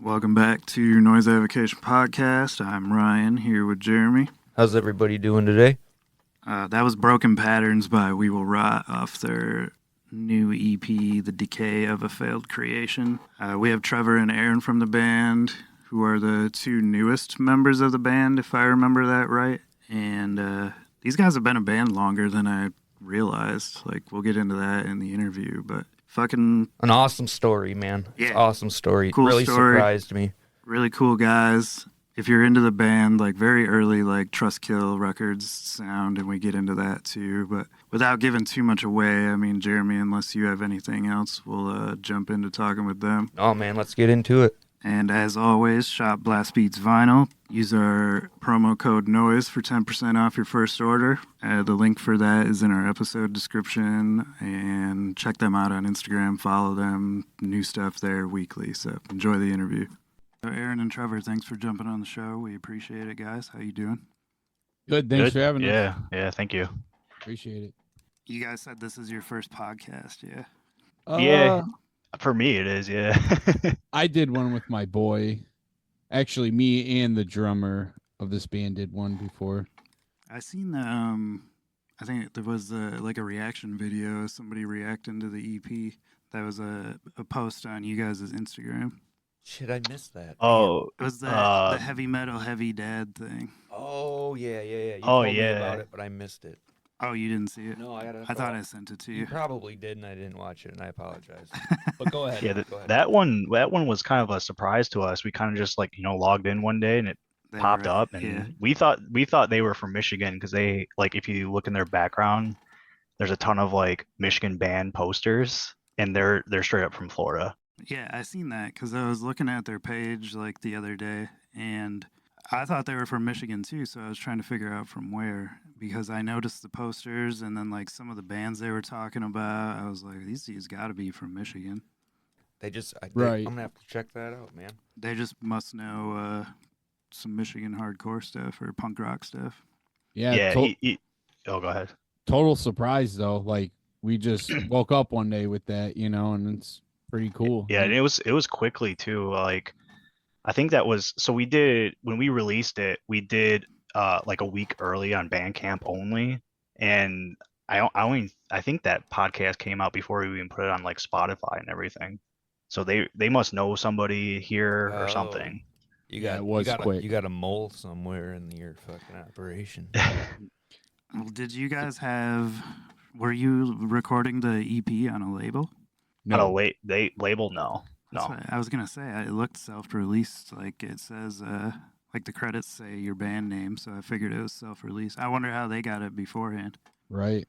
Welcome back to Noise Avocation Podcast. I'm Ryan here with Jeremy. How's everybody doing today? That was Broken Patterns by We Will Rot off their new EP, The Decay of a Failed Creation. We have Trevor and Aaron from the band, who are the two newest members of the band, if I remember that right. And these guys have been a band longer than I realized. Like, we'll get into that in the interview, but fucking... An awesome story, man. Yeah. It's an awesome story. Cool really story. Surprised me. Really cool guys. If you're into the band, like very early, like Trustkill Records sound, and we get into that too. But without giving too much away, I mean, Jeremy, unless you have anything else, we'll jump into talking with them. Oh, man, let's get into it. And as always, shop Blastbeats Vinyl. Use our promo code NOISE for 10% off your first order. The link for that is in our episode description. And check them out on Instagram. Follow them. New stuff there weekly. So enjoy the interview. So Aaron and Trevor, thanks for jumping on the show. We appreciate it, guys. How you doing? Good. Thanks for having us. Yeah, thank you. Appreciate it. You guys said this is your first podcast, yeah? Yeah. For me, it is, yeah. I did one with my boy. Actually, me and the drummer of this band did one before. I seen I think there was like a reaction video, somebody reacting to the EP. That was a post on you guys' Instagram. Shit, I missed that. Oh, It was the heavy metal, heavy dad thing. Oh, yeah. You Oh, told me yeah. about it, but I missed it. Oh, you didn't see it? No, I thought I sent it to You you. probably did, and I didn't watch it, and I apologize. But go ahead. yeah. Go ahead. That one was kind of a surprise to us. We kind of just logged in one day and it They popped were- up, and yeah. we thought they were from Michigan because they if you look in their background, there's a ton of like Michigan band posters, and they're straight up from Florida. Yeah, I seen that because I was looking at their page like the other day, and I thought they were from Michigan too. So I was trying to figure out from where, because I noticed the posters and then like some of the bands they were talking about. I was like, these dudes got to be from Michigan. Right. I'm gonna have to check that out, man. They just must know some Michigan hardcore stuff or punk rock stuff. Yeah. Oh, go ahead. Total surprise though. Like we just woke up one day with that, and it's pretty cool. Yeah, and it was quickly too. Like, I think that was we did when we released it. We did like a week early on Bandcamp only, and I think that podcast came out before we even put it on like Spotify and everything. So they must know somebody here or something. It was quick. You got a mole somewhere in your fucking operation. Well, did you guys were you recording the EP on a label? No, they label no. That's what I was gonna say. It looked self-released. Like it says, like the credits say your band name. So I figured it was self-released. I wonder how they got it beforehand. Right.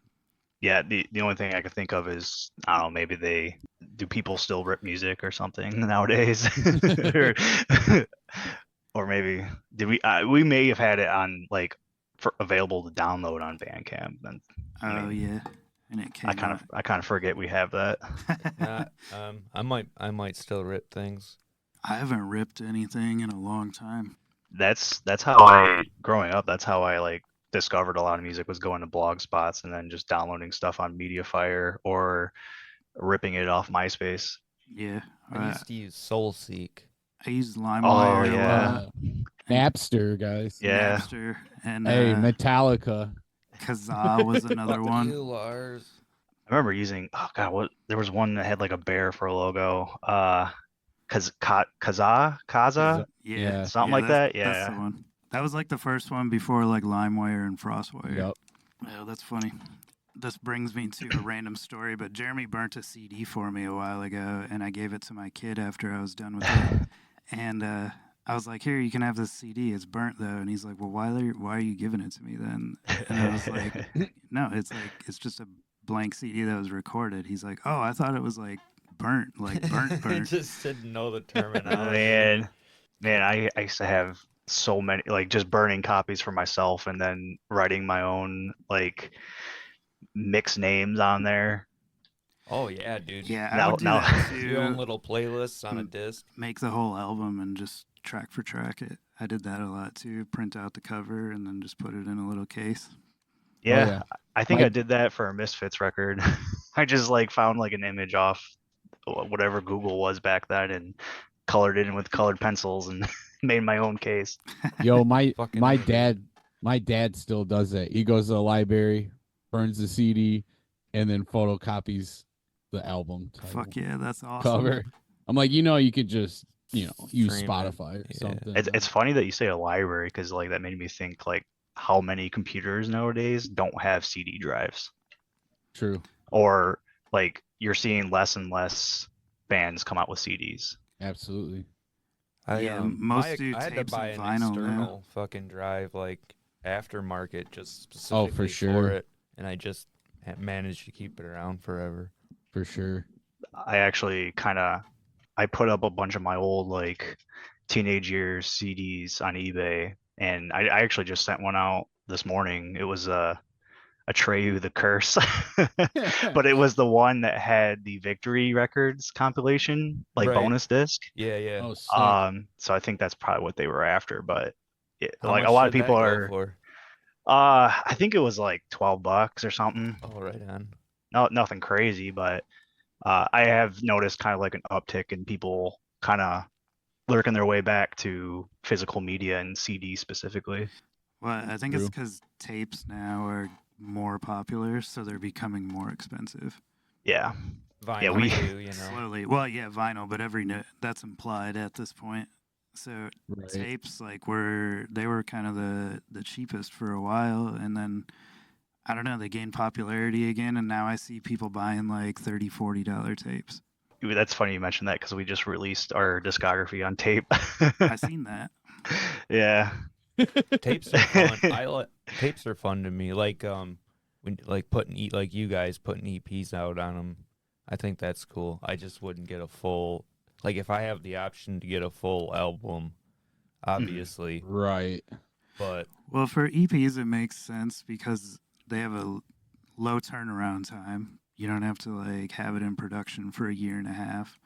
Yeah, the only thing I could think of is I don't know, maybe do people still rip music or something nowadays, or maybe we may have had it on like available to download on Bandcamp. And Yeah, and it came. I kind of forget we have that. I might still rip things. I haven't ripped anything in a long time. That's how growing up. That's how I like discovered a lot of music, was going to blog spots and then just downloading stuff on Mediafire or ripping it off MySpace. Yeah, I used to use SoulSeek. I used LimeWire. yeah. Napster, guys. Yeah. Napster, and Hey, Metallica. Kazaa was another Fuck one. you, Lars. I remember using there was one that had like a bear for a logo. Kaza? Yeah, Something like that. That's Yeah. the one. That was like the first one before like LimeWire and FrostWire. Yep. Yeah, that's funny. This brings me to a random story, but Jeremy burnt a CD for me a while ago, and I gave it to my kid after I was done with it. And I was like, "Here, you can have this CD. It's burnt though." And he's like, "Well, why are you giving it to me then?" And I was like, "No, it's just a blank CD that was recorded." He's like, "Oh, I thought it was like burnt, like burnt." Just didn't know the Oh, terminology. man, I used to have so many, like just burning copies for myself and then writing my own like mix names on there. Oh yeah, dude. Yeah, I Now- would do now- that Your own too. little playlists on a disc. Make the whole album and just track for track it. I did that a lot too. Print out the cover and then just put it in a little case. Yeah, yeah. I think My- I did that for a Misfits record. I just like found like an image off whatever Google was back then and colored in with colored pencils and made my own case. Yo, my Fucking my A. dad still does that. He goes to the library, burns the CD, and then photocopies the album title, Fuck yeah, that's awesome. cover. I'm like, you could just use Stream it. Spotify or Yeah. something. It's funny that you say a library because like that made me think like how many computers nowadays don't have CD drives, True. or like you're seeing less and less bands come out with CDs. Absolutely. Yeah, most do I had to tapes buy and an vinyl now. external fucking drive, like aftermarket, just Oh, specifically for sure. it, and I just managed to keep it around forever. For sure. I actually I put up a bunch of my old like teenage years CDs on eBay, and I actually just sent one out this morning. It was a Atreyu the Curse, but it was the one that had the Victory Records compilation, like Right. bonus disc. Yeah, yeah. Oh, sick. So I think that's probably what they were after. But How like much a lot of did that people go are, for? I think it was like $12 or something. Oh, right on. No, nothing crazy, but I have noticed kind of like an uptick in people kind of lurking their way back to physical media and CD specifically. Well, I think it's True. because tapes now are more popular, so they're becoming more expensive. Yeah. Vinyl we- too, you know. Slowly. Well, yeah, vinyl, but that's implied at this point. So Right. tapes they were kind of the cheapest for a while, and then I don't know, they gained popularity again, and now I see people buying like $30-$40 tapes. That's funny you mentioned that because we just released our discography on tape. I seen that. Yeah. Tapes are fun. Tapes are fun to me. Like when like putting like you guys putting EPs out on them. I think that's cool. I just wouldn't get a full, like if I have the option to get a full album, obviously, Right. but Well, for EPs, it makes sense because they have a low turnaround time. You don't have to like have it in production for a year and a half,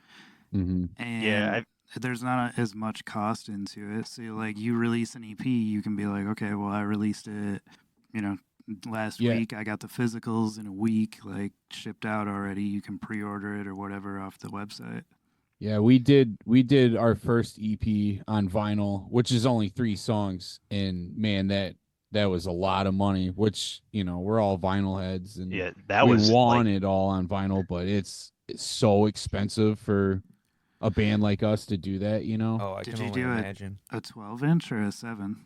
Mm-hmm. and Yeah, there's not as much cost into it. So like you release an EP, you can be like, okay, well I released it, last Yeah. week. I got the physicals in a week, like shipped out already. You can pre-order it or whatever off the website. Yeah, we did our first EP on vinyl, which is only 3 songs, and man, that was a lot of money. Which we're all vinyl heads, and yeah, that we was want like, it all on vinyl, but it's so expensive for a band like us to do that. oh, I Did can you only do it? imagine. A 12-inch or a 7?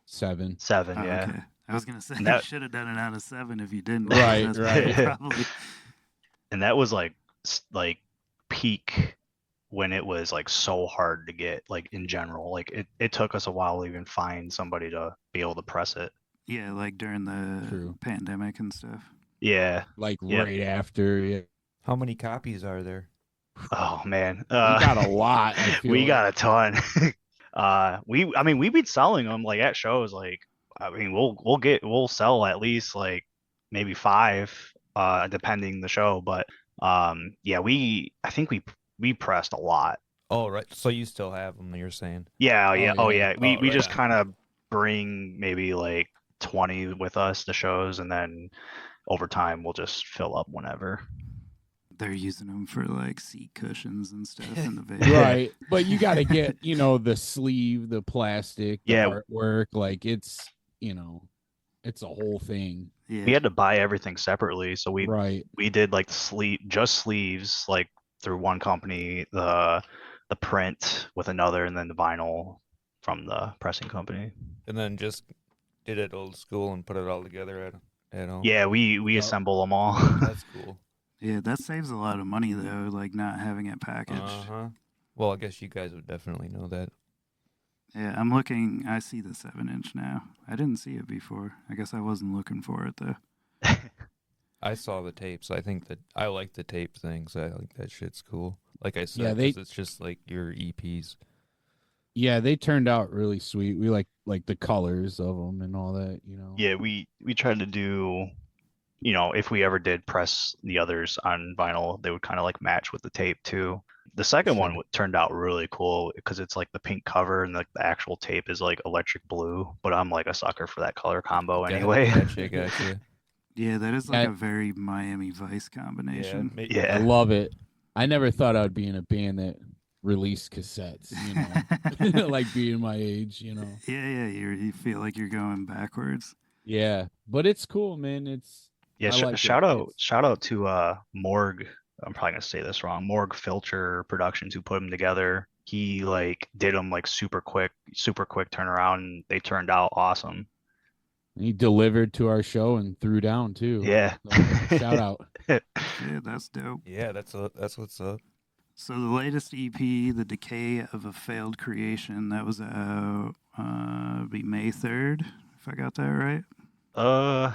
7. 7, Oh, yeah. okay. I was gonna say And that- you should have done it on a 7 if you didn't. Right, That's right. Probably. And that was like peak when it was like so hard to get, like in general. Like it took us a while to even find somebody to be able to press it. Yeah, like during the True. pandemic and stuff. Yeah. Like Yeah. right after. Yeah. How many copies are there? Oh man. We got a lot. I feel We like. got a ton. We've been selling them like at shows. Like, I mean, we'll sell at least like maybe 5, depending the show. But yeah, I think we pressed a lot. Oh, right. So you still have them? You're saying? Yeah, yeah. oh yeah. We Oh, we right just on. kind of bring maybe like 20 with us to shows, and then over time we'll just fill up whenever. They're using them for like seat cushions and stuff in the van. Right, but you got to get the sleeve, the plastic, the Yeah. artwork. Like it's it's a whole thing. Yeah. We had to buy everything separately, so we Right. did like sleeves like through one company, the print with another, and then the vinyl from the pressing company. And then just did it old school and put it all together at home. Yeah, we Yep. assemble them all. That's cool. Yeah, that saves a lot of money though, like not having it packaged. Uh-huh. Well, I guess you guys would definitely know that. Yeah, I'm looking. I see the 7-inch now. I didn't see it before. I guess I wasn't looking for it though. I saw the tapes. I think that I like the tape things. I think that shit's cool. Like I said, Yeah, 'cause it's just like your EPs. Yeah, they turned out really sweet. We like the colors of them and all that. Yeah, we tried to do, if we ever did press the others on vinyl, they would kind of like match with the tape too. The second one turned out really cool because it's like the pink cover and the actual tape is like electric blue. But I'm like a sucker for that color combo anyway. Gotcha. Yeah, that is like That- a very Miami Vice combination. Yeah. I love it. I never thought I would be in a band that release cassettes, like being my age, Yeah, you feel like you're going backwards. Yeah, but it's cool, man. Yeah, I like shout it. out shout out to Morg. I'm probably gonna say this wrong. Morg Filter Productions, who put them together. He like did them like super quick turnaround, and they turned out awesome. He delivered to our show and threw down too. Yeah. So, shout out. Yeah, that's dope. Yeah, that's what's up. So the latest EP, The Decay of a Failed Creation, that was out be May 3rd, if I got that right.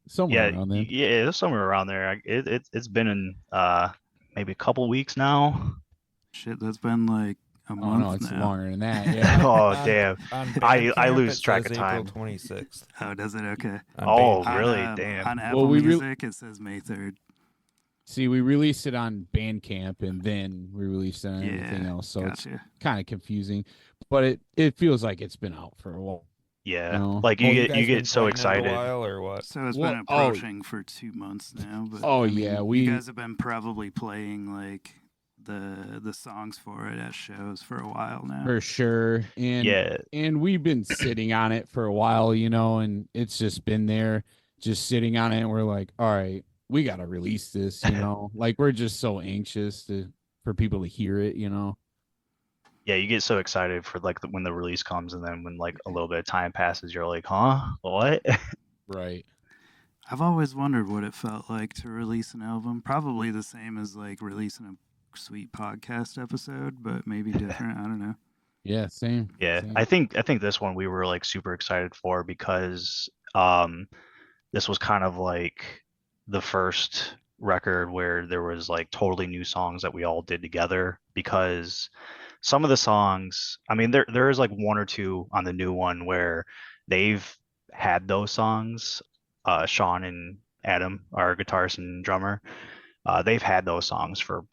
Somewhere Yeah, around then. yeah, it's somewhere around there. It's been in maybe a couple weeks now. Shit, that's been like a Oh month no, it's now. longer than that. Yeah. Oh On- damn. On I Bandcamp, lose it track says of time. April 26th. Oh, does it? Okay. On Oh, Bandcamp. really? On, Damn. on Apple we Music, it says May 3rd. See, we released it on Bandcamp and then we released it on Yeah, everything else, so gotcha. it's kind of confusing. But it feels like it's been out for a while. Yeah. No. Like Oh, you guys been get so playing it excited. a while or what? So it's Well, been approaching for 2 months now. But Oh, I mean, yeah, you guys have been probably playing like the songs for it at shows for a while now. For sure. Yeah. And we've been sitting on it for a while, and it's just been there, just sitting on it, and we're like, all right, we gotta release this, like we're just so anxious for people to hear it, Yeah, you get so excited for like when the release comes, and then when like a little bit of time passes, you're like, huh? What? Right. I've always wondered what it felt like to release an album. Probably the same as like releasing a sweet podcast episode, but maybe different. I don't know. Yeah, same. Yeah, same. I think this one we were like super excited for because this was kind of like the first record where there was like totally new songs that we all did together, because some of the songs, I mean, there is like one or two on the new one where they've had those songs. Sean and Adam, our guitarist and drummer, they've had those songs for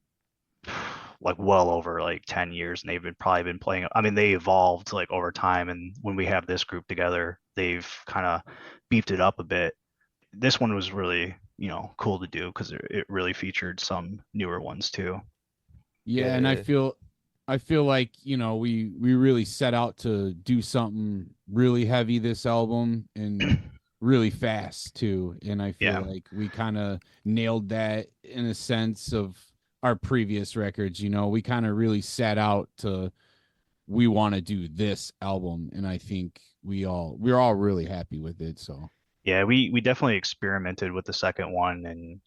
like well over like 10 years, and probably been playing. I mean, they evolved like over time, and when we have this group together, they've kind of beefed it up a bit. This one was really, cool to do because it really featured some newer ones too. Yeah, and I Yeah. feel like, we really set out to do something really heavy this album and really fast too. And I feel Yeah. like we kind of nailed that in a sense of our previous records, we kind of really set out to we want to do this album, and I think we're all really happy with it. So Yeah, we definitely experimented with the second one, and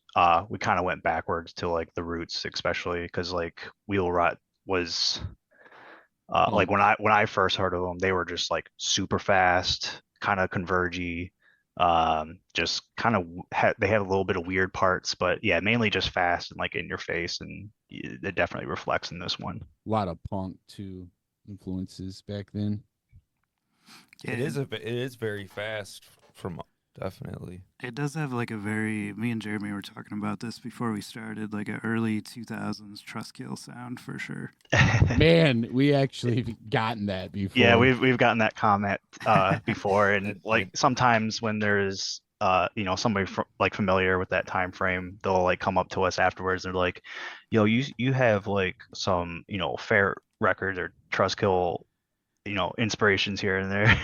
we kind of went backwards to like the roots, especially because like Wheel Rut was like Punk. when I first heard of them, they were just like super fast, kind of convergy, just kind of they had a little bit of weird parts, but yeah, mainly just fast and like in your face, and it definitely reflects in this one. A lot of punk too influences back then. Yeah, It is very fast from definitely. It does have like a very. Me and Jeremy were talking about this before we started, like an early 2000s Trustkill sound for sure. Man, we actually have gotten that before. Yeah, we've gotten that comment before, and like sometimes when there's somebody like familiar with that time frame, they'll like come up to us afterwards. They're like, "Yo, you have like some Ferret records or Trustkill inspirations here and there."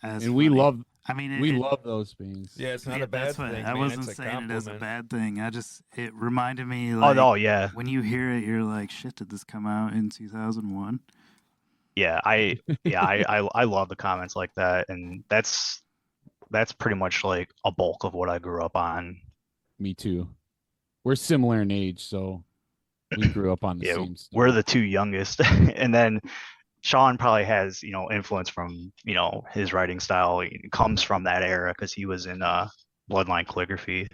That's and we funny. love I mean, we love those things. Yeah, it's not yeah, a bad that's what thing. I man. wasn't It's a saying it as a compliment. bad thing. It reminded me Oh like no, yeah, when you hear it, you're like, shit, did this come out in 2001? yeah. I love the comments like that, and that's pretty much like a bulk of what I grew up on. Me too. We're similar in age, so we grew up on the Yeah, same stuff. we're the two youngest, and then Sean probably has influence from his writing style. He comes from that era because he was in Bloodline Calligraphy.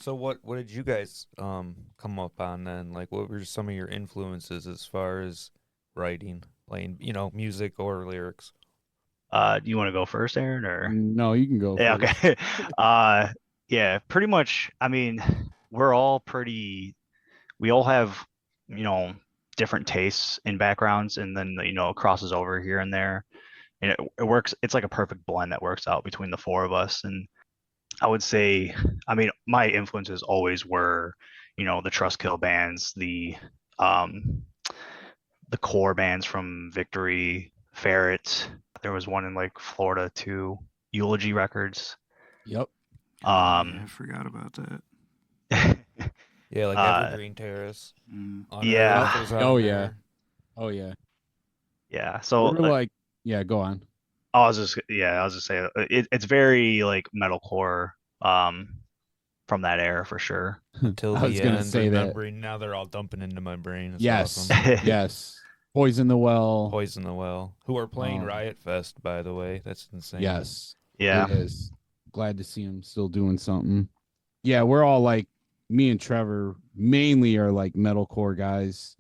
So what did you guys come up on then? Like, what were some of your influences as far as writing, playing, music or lyrics? Do you want to go first, Aaron, or? No, you can go. Yeah, first. okay. Yeah, pretty much. I mean, we all have, different tastes and backgrounds, and then, it crosses over here and there. And it works. It's like a perfect blend that works out between the four of us. And I would say, I mean, my influences always were, the Trustkill bands, the the core bands from Victory, Ferret. There was one in like Florida too, Eulogy Records. Yep. Oh, yeah, Um, I forgot about that. Yeah, like Evergreen Terrace. Mm. Yeah. Unearth was on Oh, there. Oh yeah. yeah. So We're like, yeah, go on. I was just saying it's very like metalcore from that era for sure. Until I the was gonna end, say that. remembering. Now they're all dumping into my brain. It's Yes. awesome. Yes. Poison the Well. Poison the Well, who are playing Um, Riot Fest, by the way. That's insane. Yes. Yeah. It is. Glad to see him still doing something. Yeah, we're all like, me and Trevor mainly are like metalcore guys.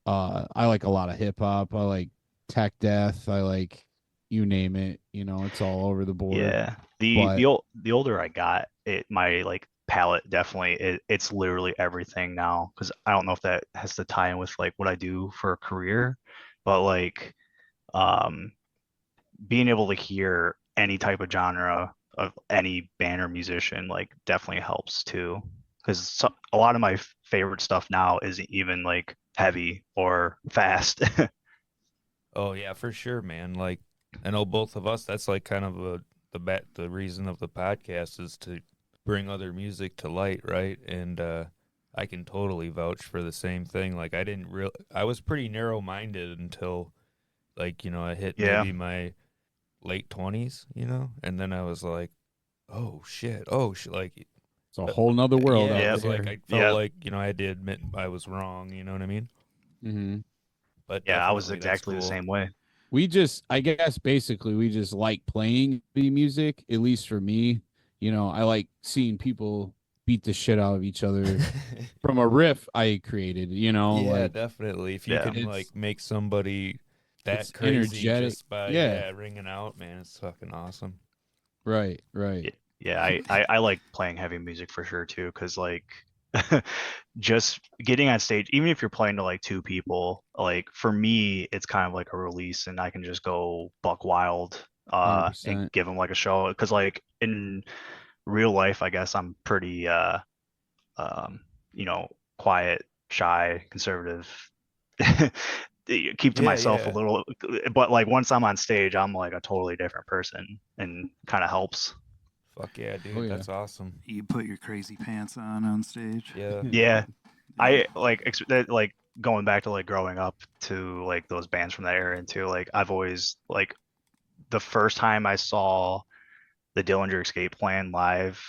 I like a lot of hip hop. I like tech death. I like, you name it. You know, it's all over the board. Yeah. But The older I got, my like palette definitely it's literally everything now, because I don't know if that has to tie in with like what I do for a career, but like um being able to hear any type of genre of any band or musician like definitely helps too, because a lot of my favorite stuff now isn't even like heavy or fast. Oh yeah, for sure, man. Like I know both of us. That's like kind of the reason of the podcast is to bring other music to light, right? And I can totally vouch for the same thing. Like I was pretty narrow minded until like I hit Yeah. maybe my late 20s, and then I was like, oh shit, like it's a whole nother world yeah, out it Yep. was there. like I felt Yep. like I had to admit I was wrong. You know what I mean? Mm-hmm. But Yeah, I was definitely that's exactly the cool. same way. I guess basically we just like playing the music, at least for me. I like seeing people beat the shit out of each other from a riff I created, Yeah, like definitely. If you Yeah. can like make somebody that it's crazy energetic. just by Yeah. ringing out, man, it's fucking awesome. Right. Yeah, I like playing heavy music for sure too, because like just getting on stage, even if you're playing to like two people, like for me, it's kind of like a release, and I can just go buck wild and 100%. give them like a show. Because like in real life, I guess I'm pretty um, quiet, shy, conservative. Keep to Yeah, myself a yeah. little, but like once I'm on stage, I'm like a totally different person, and kind of helps. Fuck yeah, dude. Oh, yeah. That's awesome. You put your crazy pants on stage. Yeah. Yeah, I like like going back to like growing up to like those bands from that era, and too like I've always like the first time I saw the Dillinger Escape Plan live,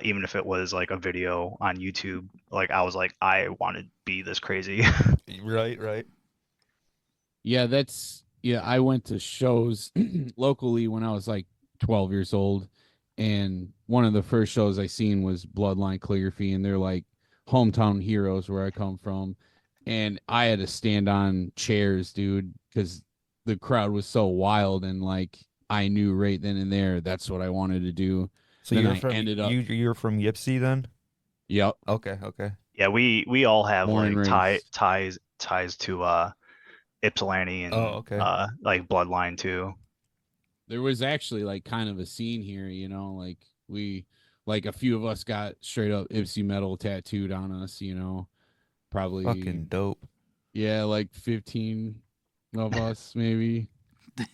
even if it was like a video on YouTube, like I was like, I want to be this crazy. Right. Yeah, I went to shows locally when I was like 12 years old, and one of the first shows I seen was Bloodline Calligraphy, and they're like hometown heroes where I come from, and I had to stand on chairs, dude, because the crowd was so wild, and like I knew right then and there that's what I wanted to do. So Then you're I from ended up, you're from Ypsi then? yep, Okay. Yeah, we all have born and like raised. ties to Ypsilanti Oh, and okay. like Bloodline too. There was actually like kind of a scene here, like like a few of us got straight up Ipsy metal tattooed on us, probably, Fucking dope. yeah, like 15 of us maybe.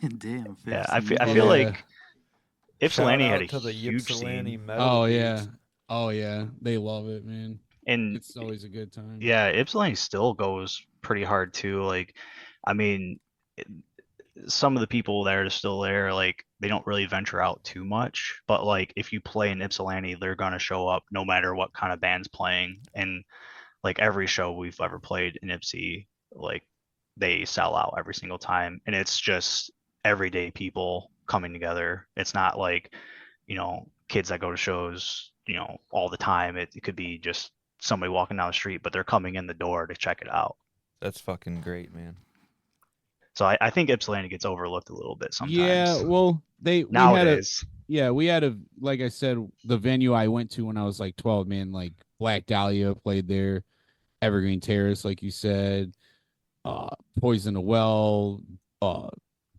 Damn, 15. Yeah, I feel Yeah. like Shout Ypsilanti had a out to the huge Ypsilanti scene, metal Oh yeah. dudes. Oh yeah, they love it, man. and It's always a good time. yeah, Ypsilanti still goes pretty hard too. Like, I mean, it- some of the people that are still there, like they don't really venture out too much, but like if you play in Ypsilanti, they're gonna show up no matter what kind of band's playing. And like every show we've ever played in Ypsi, like they sell out every single time, and it's just everyday people coming together. It's not like kids that go to shows all the time. It could be just somebody walking down the street, but they're coming in the door to check it out. That's fucking great, man. So I think Ypsilanti gets overlooked a little bit Yeah, sometimes well, nowadays. we had a, like I said, the venue I went to when I was like 12, man, like Black Dahlia played there, Evergreen Terrace, like you said, uh Poison the Well, uh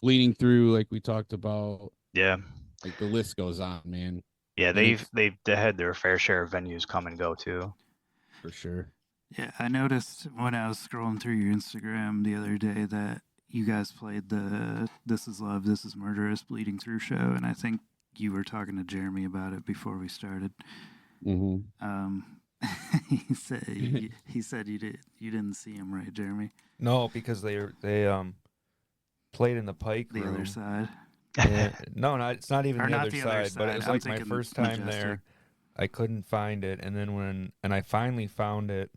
Bleeding Through, like we talked about. Yeah, Like the list goes on, man. yeah, And it's they've had their fair share of venues come and go too. for sure. Yeah, I noticed when I was scrolling through your Instagram the other day that you guys played the "This Is Love, This Is Murderous" Bleeding Through show, and I think you were talking to Jeremy about it before we started. Mm-hmm. He said you didn't see him, right, Jeremy? No, because they played in the Pike The room. other side. No, it's not even Or the not other the other side, but it side. was I'm like my thinking first time Majestic. there. I couldn't find it, and then I finally found it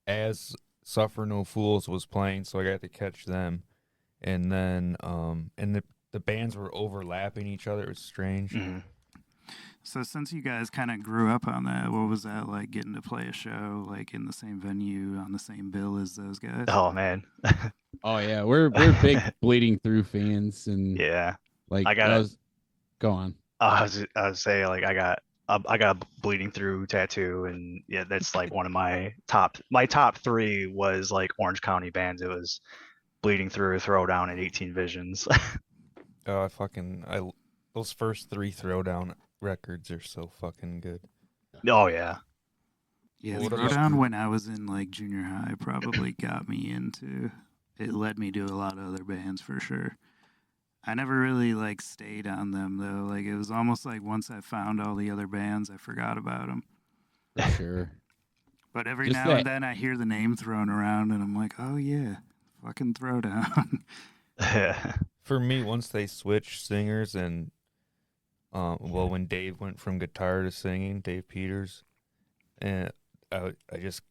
as Suffer No Fools was playing, so I got to catch them. And then and the bands were overlapping each other. It was strange. Mhm. So since you guys kind of grew up on that, what was that like getting to play a show like in the same venue on the same bill as those guys? Oh man. Oh yeah, we're big Bleeding Through fans, and Yeah. like I got go on. I was say like I got a Bleeding Through tattoo, and yeah, that's like one of my top three was like Orange County bands. It was Bleeding Through, Throwdown, and 18 Visions. Oh, those first 3 Throwdown records are so fucking good. Oh yeah. Yeah, What about Throwdown you? when I was in like junior high probably got me into. It led me to a lot of other bands for sure. I never really like stayed on them though. Like it was almost like once I found all the other bands, I forgot about them. For sure. But every Just now that- and then I hear the name thrown around, and I'm like, oh yeah, fucking Throwdown. For me, once they switched singers and when Dave went from guitar to singing, Dave Peters, and I just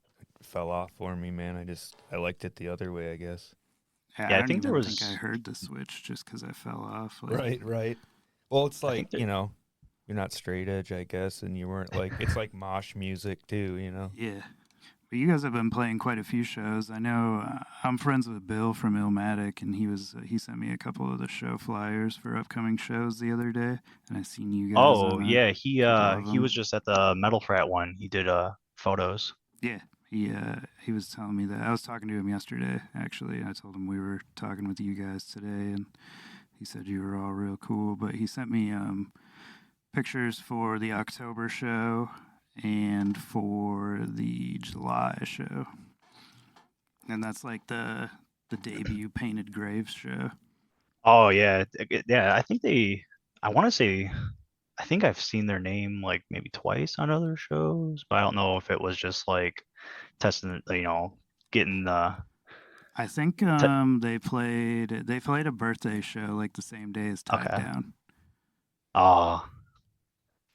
fell off for me, man. I liked it the other way, I guess. Yeah, Yeah, I don't think there even think was- I heard the switch just because I fell off. Like, Right. Well, it's I like, think that- you know, you're not straight edge, I guess, and you weren't like, it's like mosh music too, you know? Yeah. But you guys have been playing quite a few shows. I know I'm friends with Bill from Illmatic, and he sent me a couple of the show flyers for upcoming shows the other day, and I seen you guys. Oh on a yeah, couple of he them. was just at the Metal Frat one. He did photos. Yeah, he was telling me that. I was talking to him yesterday, actually. I told him we were talking with you guys today, and he said you were all real cool. But he sent me pictures for the October show and for the July show, and that's like the debut Painted Graves show. Oh yeah, yeah. I want to say, I think I've seen their name like maybe twice on other shows, but I don't know if it was just like testing, getting the. I think they played a birthday show like the same day as Tied Okay. Down. Oh,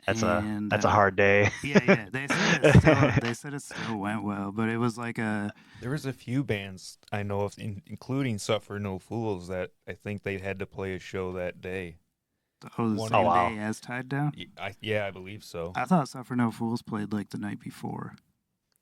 that's And, a hard day. Yeah. They said it still went well, but it was like a. There was a few bands I know of, including Suffer No Fools, that I think they had to play a show that day. Oh, the One- same Oh, wow. day as Tied Down? I believe so. I thought Suffer No Fools played like the night before.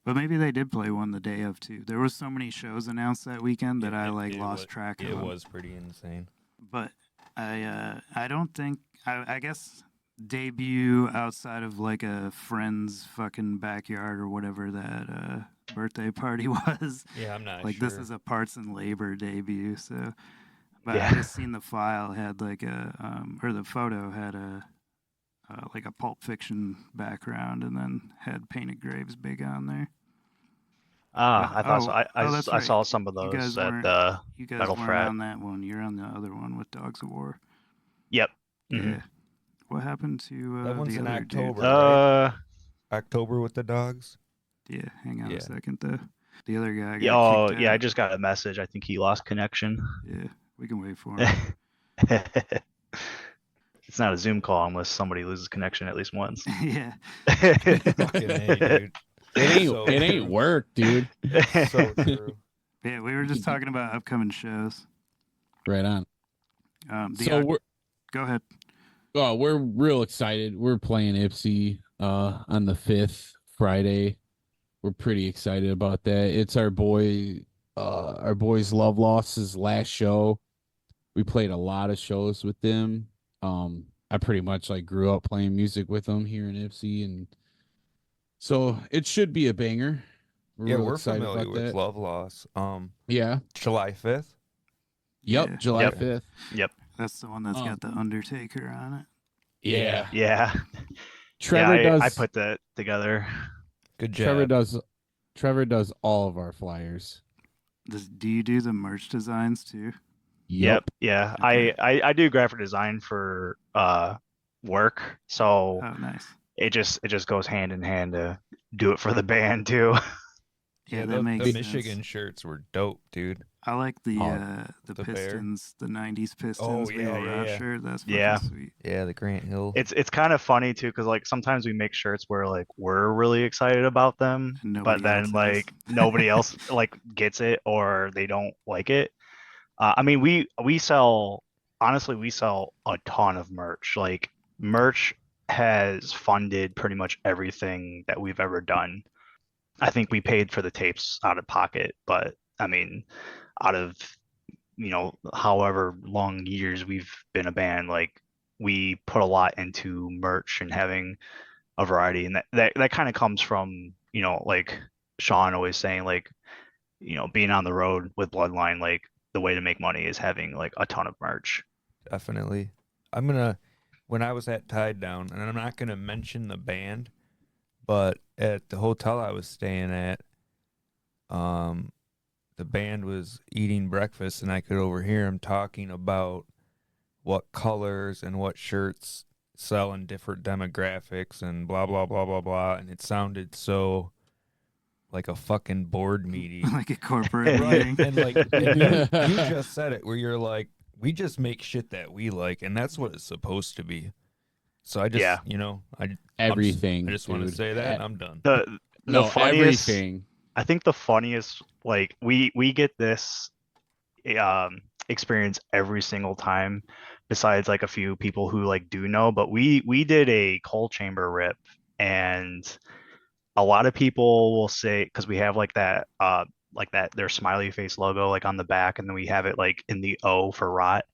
But maybe they did play one the day of too. There was so many shows announced that weekend that I lost track of. It was pretty insane. But I don't think I guess debut outside of like a friend's fucking backyard or whatever that birthday party was. Yeah, I'm not Like sure. this is a Parts and Labor debut, so. But Yeah. I just seen the file had like or the photo had a like a Pulp Fiction background, and then had Painted Graves big on there. I thought so. that's I right. saw some of You guys those at weren't- the You guys Metal weren't Frat. on that one. You're on the other one with Dogs of War. Yep. Mhm. Yeah. What happened to That one's the in other dude? October. Right? Uh, October with the Dogs. Yeah, hang on Yeah. a second though. The other guy got yeah, oh kicked yeah, I out. just got a message. I think he lost connection. Yeah, we can wait for him. It's not a Zoom call unless somebody loses connection at least once. Yeah. Fucking A, dude. It ain't work, dude. So true. Yeah, we were just talking about upcoming shows. Right on. Go ahead. We're real excited. We're playing Ypsi on the 5th, Friday. We're pretty excited about that. It's our boy's Love Lost's last show. We played a lot of shows with them. I pretty much like grew up playing music with them here in Ypsi, and so it should be a banger. Real We're excited familiar about with that. Love Loss. Yeah. July 5th. Yep. Yeah. July Yep. 5th. That's the one that's got the Undertaker on it. Yeah. Yeah. Trevor yeah, does. I put that together. Good job. Trevor does all of our flyers. Do you do the merch designs too? Yep. Yeah. Okay. I do graphic design for work, so Oh, nice. it just goes hand in hand to do it for the band too. Yeah, that the makes sense. Michigan shirts were dope, dude. I like the the bear. Pistons, the '90s Pistons. yeah, Viva Rock yeah. shirt. That's fucking Yeah. sweet. Yeah, the Grant Hill. It's kind of funny too, because like sometimes we make shirts where like we're really excited about them, And but nobody then else is. like nobody else like gets it or they don't like it. I mean, we sell honestly, we sell a ton of merch. Like merch has funded pretty much everything that we've ever done. I think we paid for the tapes out of pocket, but I mean, out of however long years we've been a band, like we put a lot into merch and having a variety, and that kind of comes from like Sean always saying like being on the road with Bloodline, like the way to make money is having like a ton of merch. Definitely. When I was at Tied Down, and I'm not gonna mention the band, but at the hotel I was staying at, the band was eating breakfast, and I could overhear them talking about what colors and what shirts sell in different demographics and blah blah blah blah blah, and it sounded so like a fucking board meeting. Like a corporate meeting. And like you just said it, where you're like, we just make shit that we like, and that's what it's supposed to be. So I just, everything. I just want to say that, and I'm done. The funniest, everything. I think the funniest, like we get this experience every single time, besides like a few people who like do know, but we did a coal chamber rip, and a lot of people will say, because we have like that their smiley face logo like on the back, and then we have it like in the O for rot.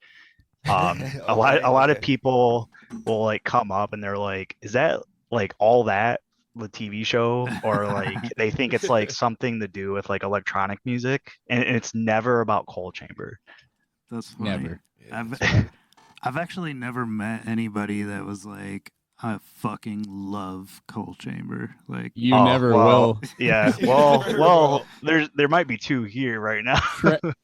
A lot of people will like come up and they're like, is that like all that the TV show, or like they think it's like something to do with like electronic music, and it's never about coal chamber. That's funny. Never. I've actually never met anybody that was like, I fucking love Coal Chamber. Like You never will. Yeah. Well, there might be two here right now.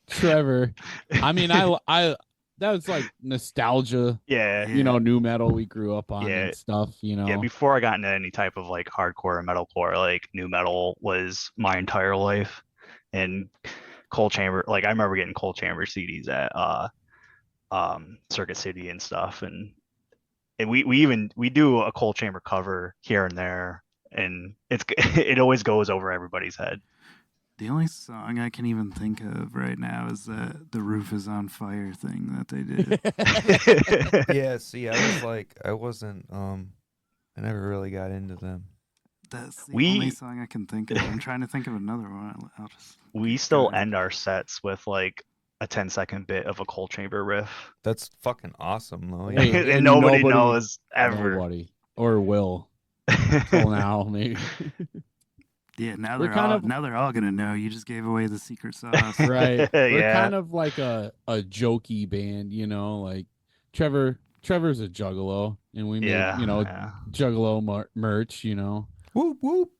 Trevor. I mean, I that was like nostalgia. Yeah. Nu metal we grew up on Yeah. and stuff. Yeah. Before I got into any type of like hardcore or metalcore, like nu metal was my entire life, and Coal Chamber. Like I remember getting Coal Chamber CDs at Circuit City and stuff, and we do a Coal Chamber cover here and there, and it always goes over everybody's head. the only song I can even think of right now is that the roof is on fire thing that they did. Yeah, see, I wasn't I never really got into them. That's the only song I can think of. I'm trying to think of another one. We still end our sets with like a 10-second bit of a Coal Chamber riff. That's fucking awesome, though. Hey, and nobody knows ever. Nobody. Or will. Till now, maybe. Yeah, now they're all gonna know. You just gave away the secret sauce. Right. We're Yeah. kind of like a jokey band, like Trevor's a juggalo, and we make, juggalo merch, Whoop whoop.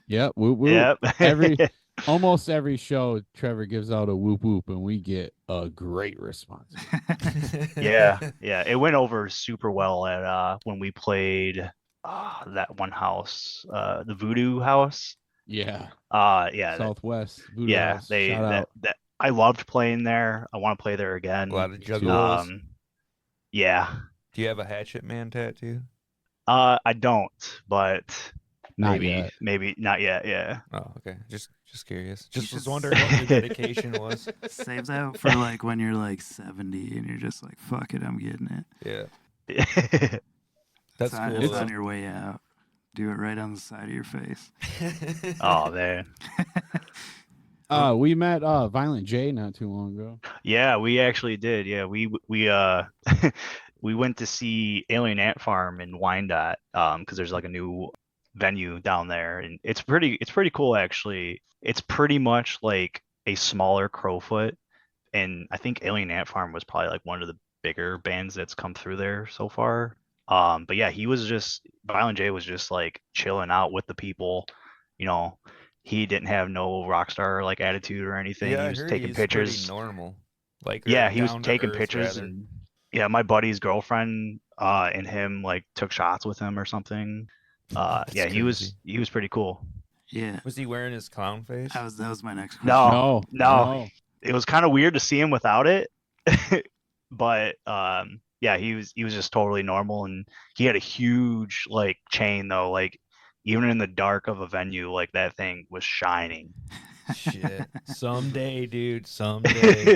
Yep, whoop whoop. Yep. Almost every show Trevor gives out a whoop whoop, and we get a great response. Yeah. It went over super well at when we played that one house, the Voodoo House. Yeah. Yeah. Southwest. Voodoo House. That I loved playing there. I want to play there again. A lot of juggalos. Yeah. Do you have a Hatchet Man tattoo? I don't, but Not maybe yet. maybe not yet. Yeah. Oh, okay. Just curious. Just was wondering what your dedication was. Saves out for like when you're like 70 and you're just like, fuck it, I'm getting it. Yeah. That's cool. It's on your way out. Do it right on the side of your face. Oh man. We met Violent J not too long ago. Yeah, we actually did. Yeah, we we went to see Alien Ant Farm in Wyandotte because there's like a new venue down there, and it's pretty cool actually. It's pretty much like a smaller Crowfoot, and I think Alien Ant Farm was probably like one of the bigger bands that's come through there so far. But yeah, Violent J was just like chilling out with the people, he didn't have no rock star like attitude or anything. Yeah, He I was heard taking he's pretty pictures. normal, like or Yeah, he was down to taking earth pictures, rather. and yeah, my buddy's girlfriend and him like took shots with him or something. That's Yeah, crazy. he was pretty cool. Yeah, Was he wearing his clown face? that was my next question. No, No, no, no. it was kind of weird to see him without it, but yeah, he was just totally normal, and he had a huge like chain though, like even in the dark of a venue, like that thing was shining. Shit. Someday, dude. Someday.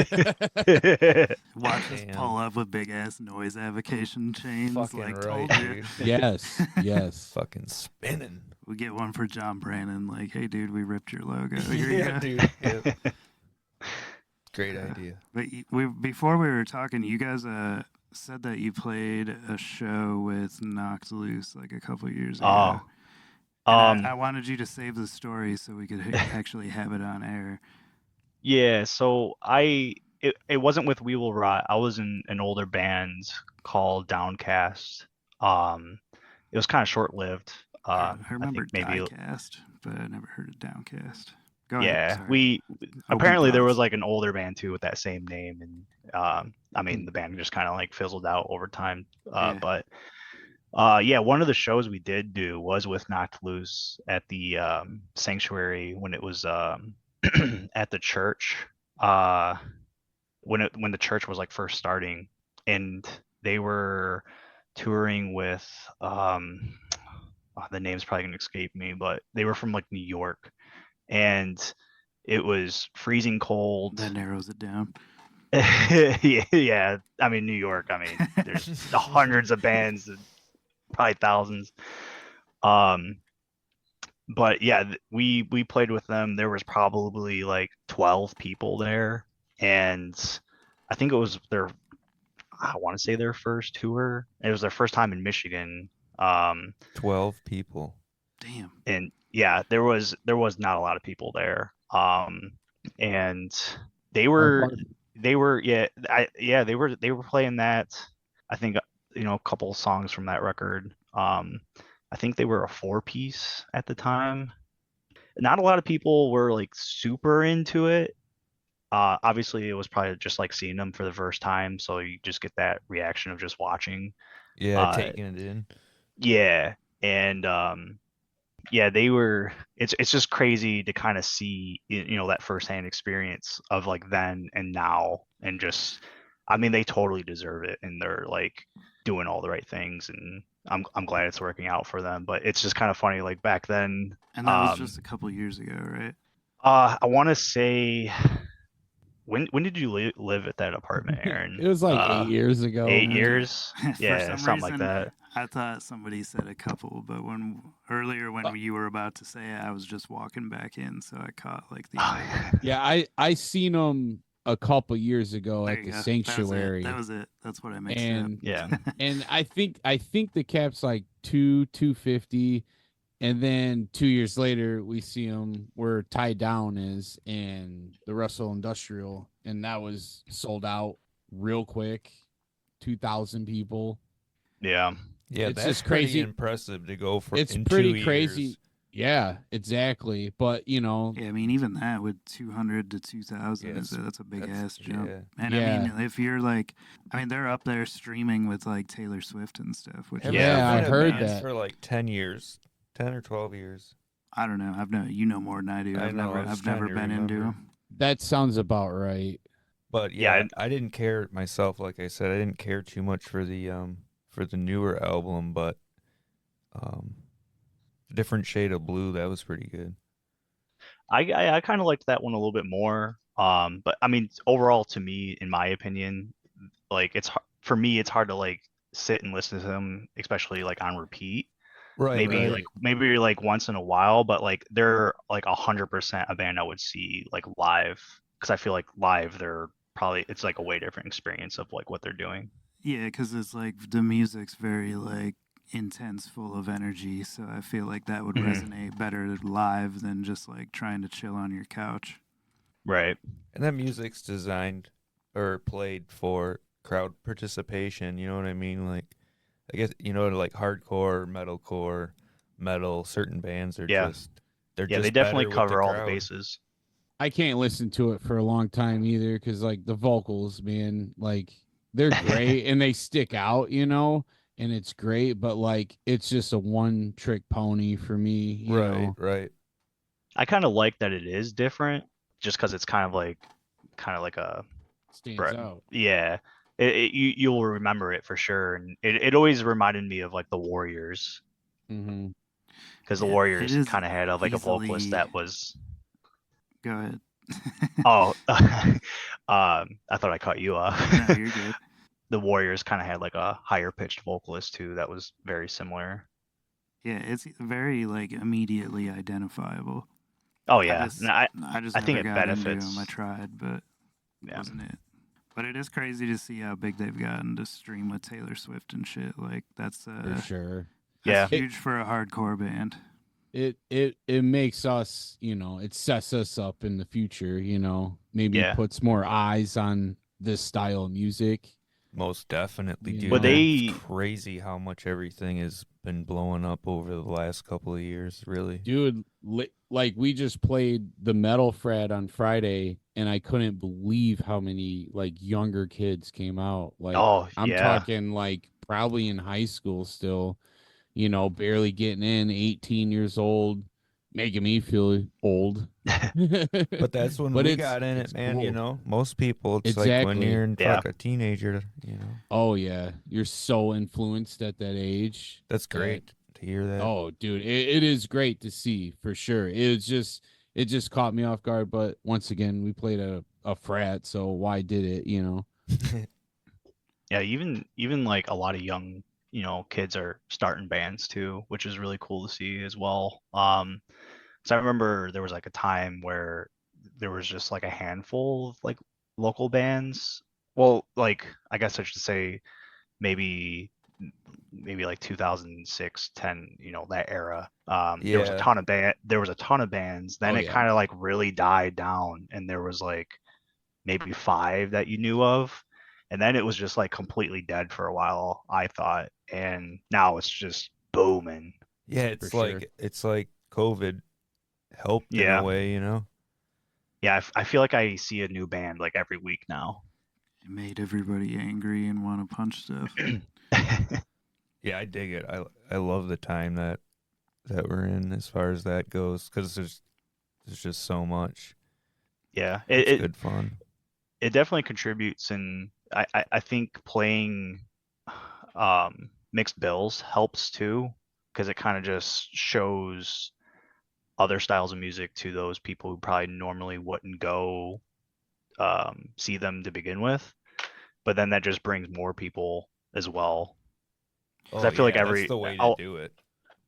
Watch us Damn. pull up with big ass noise avocation chains. Fucking like right, told you. dude. Yes, yes. Fucking spinning. We get one for John Brannon. Like, hey, dude, we ripped your logo. Here you Yeah, go. dude. Yep. Great idea. But before we were talking, you guys said that you played a show with Knocked Loose like a couple years ago. And I wanted you to save the story so we could actually have it on air. Yeah, so it wasn't with We Will Rot. I was in an older band called Downcast. It was kind of short-lived. I I remember think maybe Diecast, but I never heard of Downcast. Go yeah, ahead. Sorry. we Open apparently there thoughts. was like an older band too with that same name, and I mean the band just kind of like fizzled out over time. Yeah. But yeah, one of the shows we did do was with Knocked Loose at the Sanctuary when it was at the church. When the church was like first starting, and they were touring with the name's probably gonna escape me, but they were from like New York, and it was freezing cold. That narrows it down. Yeah, I mean New York. I mean, there's hundreds of bands, probably thousands. But yeah, we played with them. There was probably like 12 people there, and I think it was I want to say their first tour. It was their first time in Michigan. 12 people. Damn. And yeah, there was not a lot of people there. And they were they were playing that. I think a couple songs from that record. I think they were a 4-piece at the time. Not a lot of people were like super into it. Obviously it was probably just like seeing them for the first time, so you just get that reaction of just watching. Yeah, taking it in. Yeah, and yeah, they were. It's just crazy to kind of see that firsthand experience of like then and now, and just I mean they totally deserve it, and they're like doing all the right things, and I'm glad it's working out for them. But it's just kind of funny, like back then. And that was just a couple years ago, right? I want to say. When did you live at that apartment, Aaron? It was like 8 years ago. 8 years? For Yeah, some something like reason, that. I thought somebody said a couple, but when you were about to say it, I was just walking back in, so I caught like the. Yeah, I seen them a couple years ago There at you the go. Sanctuary. That was it. That's what I mixed And up. Yeah. and I think the cap's like 250, and then 2 years later we see them where Tied Down is and the Russell Industrial, and that was sold out real quick, 2,000 people. Yeah. Yeah, It's that's just pretty crazy. impressive to go for. It's in pretty 2 crazy. years. Yeah, exactly. But Yeah, I mean, even that with 200 to 2,000, Yes, that's a big that's- ass jump. yeah. And Yeah. I mean, if you're like, I mean, they're up there streaming with like Taylor Swift and stuff. Which Have is- they Yeah, been I at heard bands that. for like 10 years, 10 or 12 years. I don't know. You know more than I do. I know, I was I've trying never to been into remember. them. that sounds about right. But Yeah, yeah, I didn't care myself. Like I said, I didn't care too much for the newer album, but Different Shade of Blue, that was pretty good. I kind of liked that one a little bit more. But I mean, overall, to me, in my opinion, like for me, it's hard to like sit and listen to them, especially like on repeat. Right, Maybe like once in a while, but like they're like 100% a band I would see like live, because I feel like live it's like a way different experience of like what they're doing. Yeah, because it's like the music's very like intense, full of energy. So I feel like that would resonate better live than just like trying to chill on your couch. Right. And that music's designed or played for crowd participation. You know what I mean? Like, I guess like hardcore, metalcore, metal. Certain bands are Yeah. just They're Yeah, they just definitely better with cover all the crowd. bases. I can't listen to it for a long time either because like the vocals, man, like they're great and they stick out, and it's great, but like it's just a one trick pony for me, Right. I kind of like that it is different, just because it's kind of like a Stands out. yeah. You'll remember it for sure, and it always reminded me of like the Warriors, Mm-hmm. because the Yeah, it Warriors is kind of had like a vocalist easily. that was. Go ahead. Oh, I thought I cut you off. No, you're good. The Warriors kind of had like a higher pitched vocalist too that was very similar. Yeah, it's very like immediately identifiable. Oh I yeah, just, and I just I think never it got into benefits. them. I tried, but Yeah. wasn't it. But it is crazy to see how big they've gotten to stream with Taylor Swift and shit. Like that's For sure. that's Yeah. huge for a hardcore band. It makes us, it sets us up in the future, maybe Yeah. puts more eyes on this style of music. Most definitely, You dude. know. But It's crazy how much everything has been blowing up over the last couple of years, really. Dude, like we just played the Metal Frat on Friday and I couldn't believe how many like younger kids came out. Like Oh I'm yeah. talking like probably in high school still, barely getting in, 18 years old, making me feel old. But that's when But we it's- got in it's it, man. cool. Most people, it's like when Exactly. you're in Yeah. a teenager. Oh yeah, you're so influenced at that age. That's great to hear that. Oh, dude, it is great to see for sure. It just caught me off guard. But once again, we played a frat, so why did it? Yeah, even like a lot of young, kids are starting bands too, which is really cool to see as well. So I remember there was like a time where there was just like a handful of like local bands. Well, like I guess I should say maybe like 2006, 10, that era. There was a Yeah. ton of bands. Then Oh, it yeah. kind of like really died down, and there was like maybe 5 that you knew of, and then it was just like completely dead for a while, I thought, and now it's just booming. Yeah, it's For like sure. it's like COVID helped in Yeah. a way, Yeah, I feel like I see a new band like every week now. It made everybody angry and want to punch stuff. Yeah, I dig it. I love the time that we're in as far as that goes, because there's just so much. Yeah, It's good fun. it definitely contributes, and I think playing mixed bills helps too, because it kind of just shows other styles of music to those people who probably normally wouldn't go see them to begin with, but then that just brings more people as well. 'Cause I feel like that's the way to I'll- do it.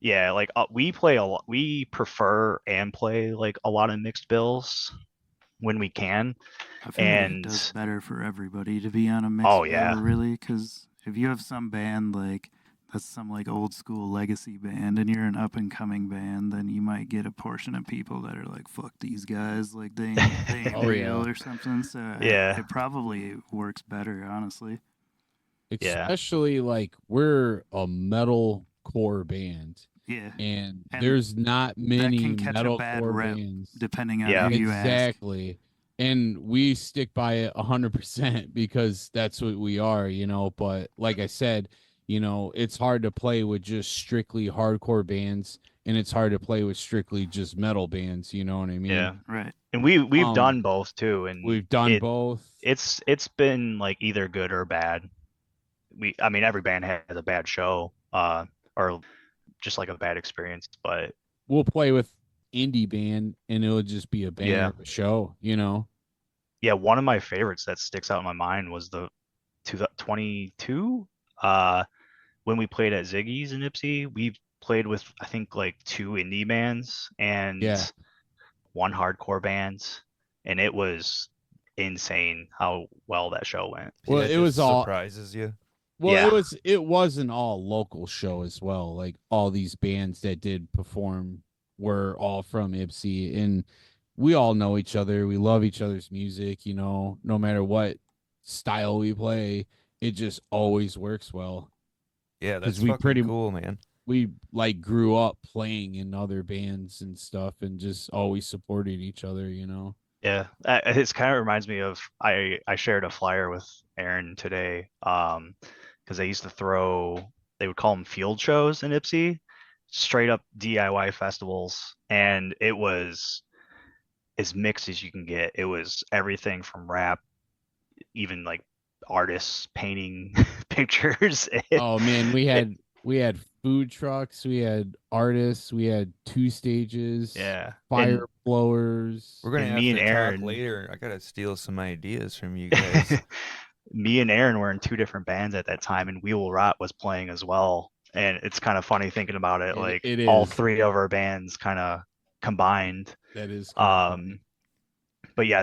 yeah, like we play a lot. We prefer and play like a lot of mixed bills when we can. I feel like it And does better for everybody to be on a mixed Oh, bill, yeah. really, because if you have some band like that's some like old school legacy band and you're an up and coming band, then you might get a portion of people that are like, fuck these guys, like they ain't Oh, real yeah. or something. So Yeah. it probably works better, honestly. Yeah. Especially like we're a metal core band, Yeah. and And there's not many can catch a metal bad core rep, bands. depending on Yeah. who you ask. Exactly. And we stick by it 100% because that's what we are, But like I said, it's hard to play with just strictly hardcore bands, and it's hard to play with strictly just metal bands. You know what I mean? Yeah. Right. And we've Um, done both too, and We've done both. it's been like either good or bad. I mean every band has a bad show, or just like a bad experience, but We'll play with indie band, and it'll just be a banger Yeah. of a show. yeah, one of my favorites that sticks out in my mind was the 2022 when we played at Ziggy's in Ipsy. We played with I think like 2 indie bands and Yeah. 1 hardcore band, and it was insane how well that show went. Well, Yeah, it was just all surprises you. Well, Yeah. it was an all local show as well. Like all these bands that did perform were all from Ipsy, and we all know each other. We love each other's music, no matter what style we play, it just always works well. Yeah, that's we fucking pretty- cool, man. we like grew up playing in other bands and stuff and just always supported each other, you know. Yeah, it's kind of reminds me of I shared a flyer with Aaron today, because they used to throw, they would call them field shows in Ipsy, straight up DIY festivals, and it was as mixed as you can get. It was everything from rap, even like artists painting pictures. Oh man, It- we had food trucks, we had artists, we had 2 stages, yeah, fire blowers. We're gonna and have me and to Aaron, talk later. I gotta steal some ideas from you guys. me and Aaron were in two different bands at that time, and We Will Rot was playing as well. And it's kind of funny thinking about it, like It all is. three of our bands kind of combined. That is kind of funny. But yeah,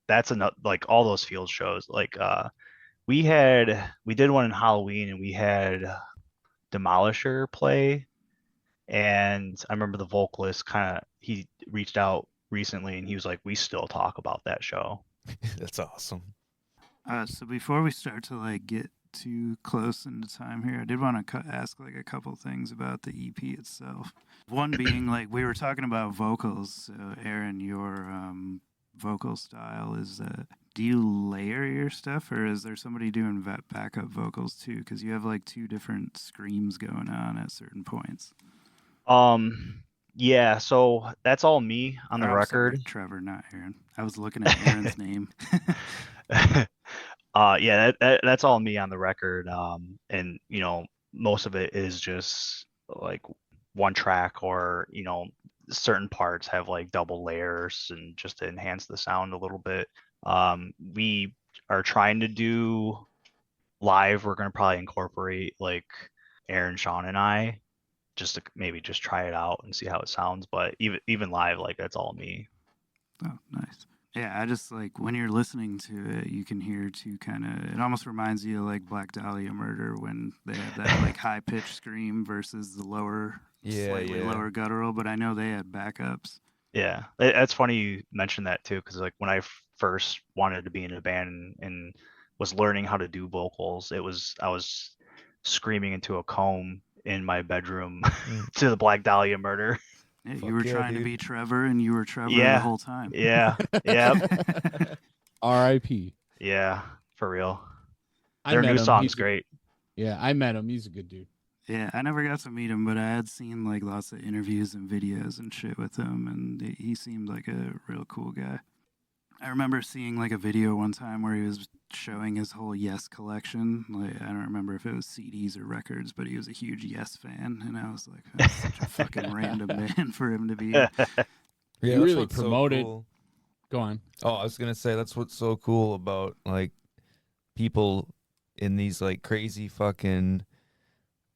that's enough. Like all those field shows, like we did one in Halloween, and we had Demolisher play, and I remember the vocalist he reached out recently, and he was like, we still talk about that show. That's awesome. So before we start to like get too close into time here, I did want to ask like a couple things about the EP itself. One being like we were talking about vocals. So Aaron, your vocal style is do you layer your stuff, or is there somebody doing backup vocals too? Because you have like two different screams going on at certain points. Yeah, so that's all me on the Or, I'm sorry, record. Trevor, not Aaron. I was looking at Aaron's name. Yeah, that's all me on the record. And most of it is just like one track, or certain parts have like double layers and just to enhance the sound a little bit. We are trying to do live. We're gonna probably incorporate like Aaron, Sean, and I, just to maybe just try it out and see how it sounds. But even live, like that's all me. Oh, nice. Yeah, I just like when you're listening to it, you can hear two kind of. It almost reminds you of like Black Dahlia Murder when they had that like high pitched scream versus the lower, slightly lower guttural. But I know they had backups. Yeah, that's funny you mentioned that too, because like when I first wanted to be in a band and was learning how to do vocals, I was screaming into a comb in my bedroom to the Black Dahlia Murder. Yeah, you were trying to be Trevor, and you were Trevor the Yeah, whole time. yeah, yep, R.I.P. yeah, for real. I Their met new him. song's great. Yeah, I met him. He's a good dude. Yeah, I never got to meet him, but I had seen like lots of interviews and videos and shit with him, and he seemed like a real cool guy. I remember seeing like a video one time where he was showing his whole Yes collection. Like I don't remember if it was CDs or records, but he was a huge Yes fan, and I was like, that's such a fucking random man for him to be. Yeah, He that's really what's so promoted. cool. Go on. Oh, I was gonna say that's what's so cool about like people in these like crazy fucking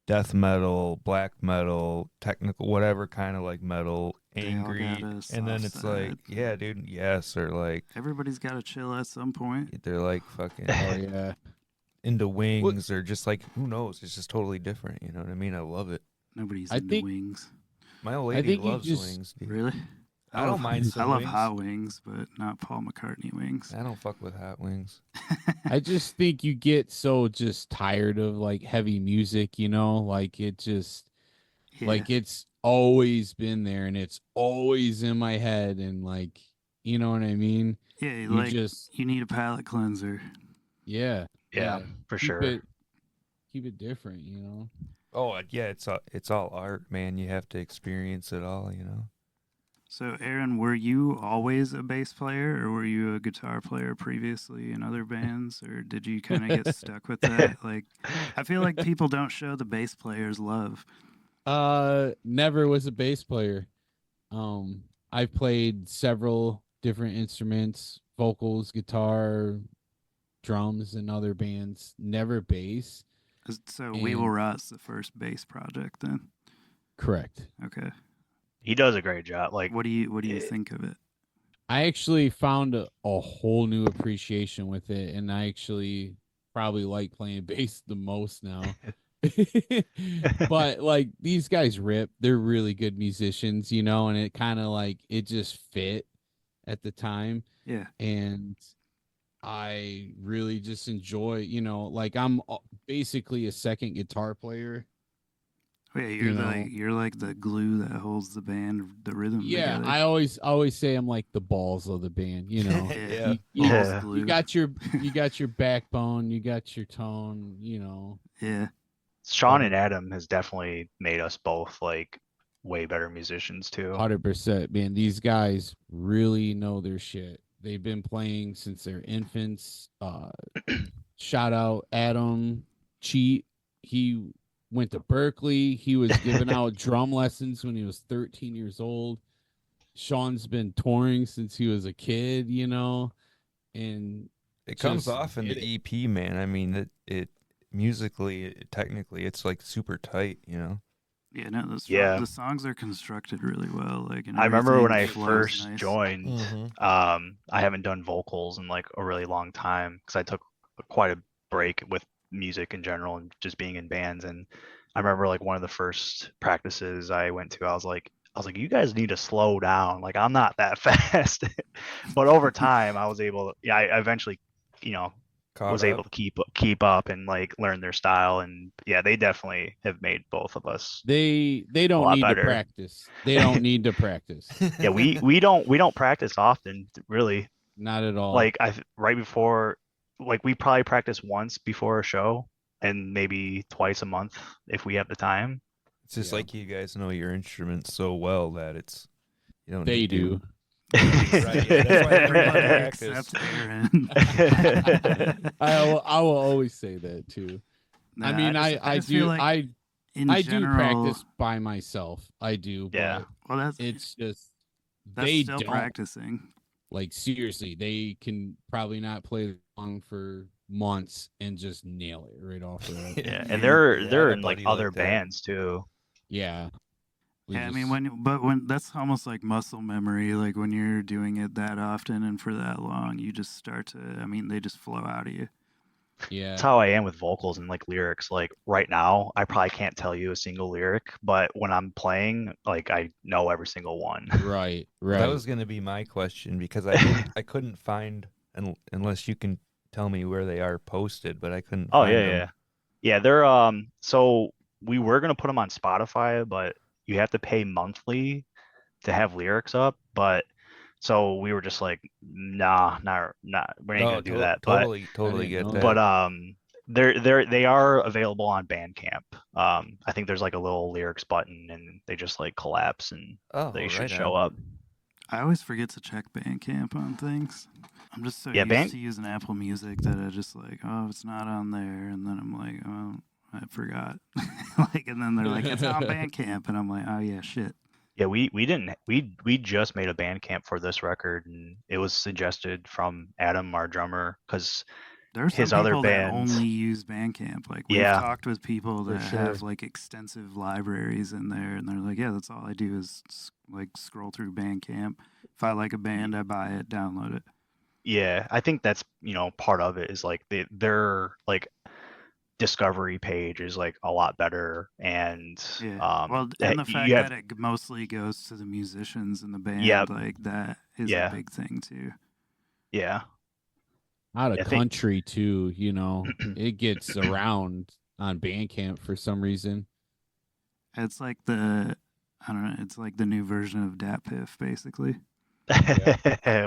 death metal, black metal, technical, whatever kind of like metal, angry, and then it's like, yeah, dude, yes, or like everybody's got to chill at some point. they're like fucking Oh yeah. into Wings, or just like who knows? It's just totally different. You know what I mean? I love it. Nobody's I into think- Wings. My old lady think you loves just- Wings, dude. Really? I don't mind I some love wings. hot wings, but not Paul McCartney wings. I don't fuck with hot wings. I just think you get so just tired of like heavy music, you know, like it just Yeah. like it's always been there and it's always in my head and like, you know what I mean? Yeah, You like just you need a palate cleanser. yeah. Yeah, for Keep sure. keep it different, you know. Oh yeah, it's all art, man. You have to experience it all, you know. So, Aaron, were you always a bass player, or were you a guitar player previously in other bands, or did you kind of get stuck with that? Like, I feel like people don't show the bass players love. Never was a bass player. I've played several different instruments, vocals, guitar, drums in other bands, never bass. So, We Will Rot's the first bass project, then. Correct. Okay. He does a great job. Like, What do you think of it? I actually found a whole new appreciation with it, and I actually probably like playing bass the most now. But like these guys rip, they're really good musicians, you know, and it kind of like it just fit at the time. Yeah. And I really just enjoy, you know, like I'm basically a second guitar player. Yeah, you know. you're like the glue that holds the band, the rhythm Yeah, together. I always say I'm like the balls of the band, you know. Yeah. Balls Yeah. glue. You got your backbone, you got your tone, you know. Yeah. Sean and Adam has definitely made us both like way better musicians too. 100%, man. These guys really know their shit. They've been playing since they're infants. Shout out Adam Cheat. He went to Berkeley. He was giving out drum lessons when he was 13 years old. Sean's been touring since he was a kid, you know, and It comes just off in did the EP, man. I mean, it musically, technically, it's like super tight, you know. Yeah, no, Yeah. the songs are constructed really well. Like, and I remember when I everything flows first nice. joined, I haven't done vocals in like a really long time because I took quite a break with music in general and just being in bands. And I remember like one of the first practices I went to, I was like, you guys need to slow down. Like I'm not that fast. But over time, I was able to, yeah, I eventually, you know, was able to keep up and like learn their style. And yeah, they definitely have made both of us they a don't lot need to better. practice. They don't need to practice. Yeah, we don't practice often, really. Not at all. Like right before, like we probably practice once before a show and maybe twice a month if we have the time. It's just Yeah. like you guys know your instrument so well that it's you don't They need to. do. Right, yeah, that's why everybody Everybody practice. except Aaron. I will always say that too. No, I mean, I just feel do like in I general, do practice by myself. I do, Yeah. but well, it's just that's they still don't. practicing. Like seriously, they can probably not play the song for months and just nail it right off the bat. Yeah, and Yeah, I had they're a in like buddy other like that. bands too. Yeah. We Yeah, I mean just- when that's almost like muscle memory. Like when you're doing it that often and for that long, you just start to. I mean, they just flow out of you. yeah. That's how I am with vocals and like lyrics. Like right now, I probably can't tell you a single lyric, but when I'm playing, like I know every single one. Right, right. That was going to be my question because I couldn't find unless you can tell me where they are posted, but I couldn't. Oh find yeah, them. yeah, yeah. They're So we were gonna put them on Spotify, but you have to pay monthly to have lyrics up. But so we were just like, nah, we ain't No, gonna do that. But totally didn't get know that. but they are available on Bandcamp. I think there's like a little lyrics button, and they just like collapse, and oh, they should right show on. up. I always forget to check Bandcamp on things. I'm just so Yeah, used to using Apple Music that I just like, oh, it's not on there, and then I'm like, oh, I forgot. Like, and then they're like, it's on Bandcamp, and I'm like, oh yeah, shit. Yeah, we didn't we just made a Bandcamp for this record, and it was suggested from Adam, our drummer, because There are some his other people that bands. only use Bandcamp. Like we've Yeah. talked with people For that sure. have like extensive libraries in there, and they're like, yeah, that's all I do is like scroll through Bandcamp. If I like a band, I buy it, download it. Yeah, I think that's part of it is like their like discovery page is like a lot better, and Yeah. Well, and the fact you have that it mostly goes to the musicians in the band, Yep. like that is Yeah. a big thing too. yeah out I of think- country too, you know. It gets around on Bandcamp for some reason. It's like I don't know. It's like the new version of DatPiff, basically. well,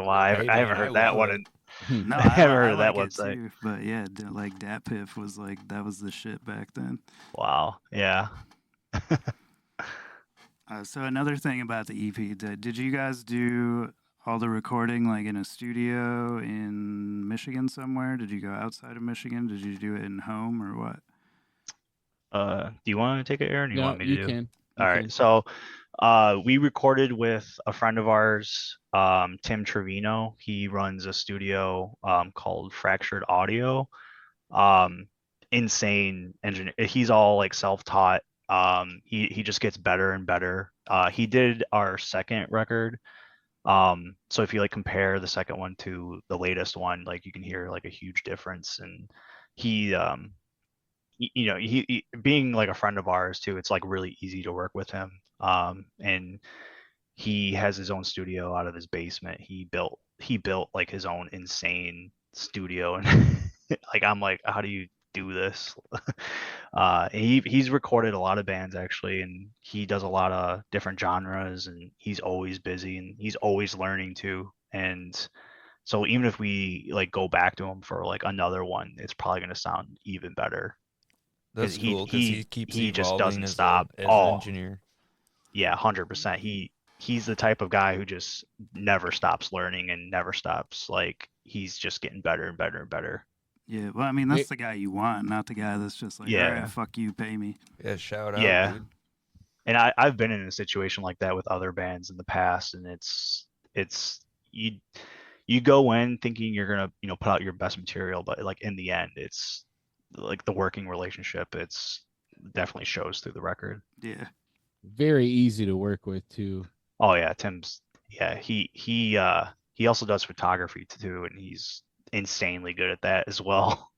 I Hey, haven't man, heard I that love one. it. No, I haven't heard I of that like it website. too, but yeah, like DatPiff was like that was the shit back then. Wow. Yeah. So another thing about the EP, did you guys do all the recording like in a studio in Michigan somewhere? Did you go outside of Michigan? Did you do it in home or what? Do you want to take it, Aaron? Or you No, want me to you do? can. All right. So, we recorded with a friend of ours, Tim Trevino. He runs a studio called Fractured Audio. Insane engineer. He's all like self-taught. He just gets better and better. He did our second record. So if you like compare the second one to the latest one, like you can hear like a huge difference. And he he being like a friend of ours too, it's like really easy to work with him. And he has his own studio out of his basement. He built like his own insane studio, and like I'm like, how do you do this. He's recorded a lot of bands actually, and he does a lot of different genres, and he's always busy and he's always learning too. And so even if we like go back to him for like another one, it's probably gonna sound even better because That's cool because he keeps he just evolving doesn't as stop. an Oh engineer. yeah, 100%. He's the type of guy who just never stops learning and never stops. Like he's just getting better and better and better. Yeah, well, I mean, that's the guy you want, not the guy that's just like, all Yeah. right, fuck you, pay me. Yeah, shout out, Yeah. dude. And I've been in a situation like that with other bands in the past, and it's you go in thinking you're gonna put out your best material, but like in the end, it's like the working relationship. It's definitely shows through the record. Yeah. Very easy to work with too. Oh yeah, Tim's he also does photography too, and he's insanely good at that as well.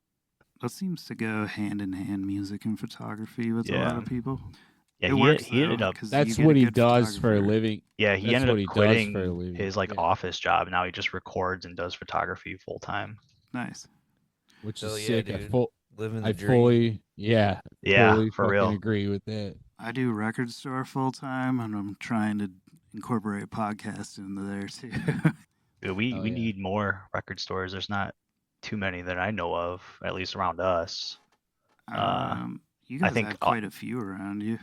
That seems to go hand in hand, music and photography with a lot Yeah. of people. Yeah, It works, he ended though, up 'cause you That's get a what he good does for a photographer. living. yeah, he That's ended what up he does quitting for a living. his like Yeah. office job. Now he just records and does photography full time. Nice. Which Hell is yeah, sick. dude. Living the I dream. fully, yeah, Yeah, totally for fucking real. agree with that. I do record store full time, and I'm trying to incorporate podcast into there too. Dude, we Oh, we yeah. need more record stores. There's not too many that I know of, at least around us. You I guys think. have quite a few around you.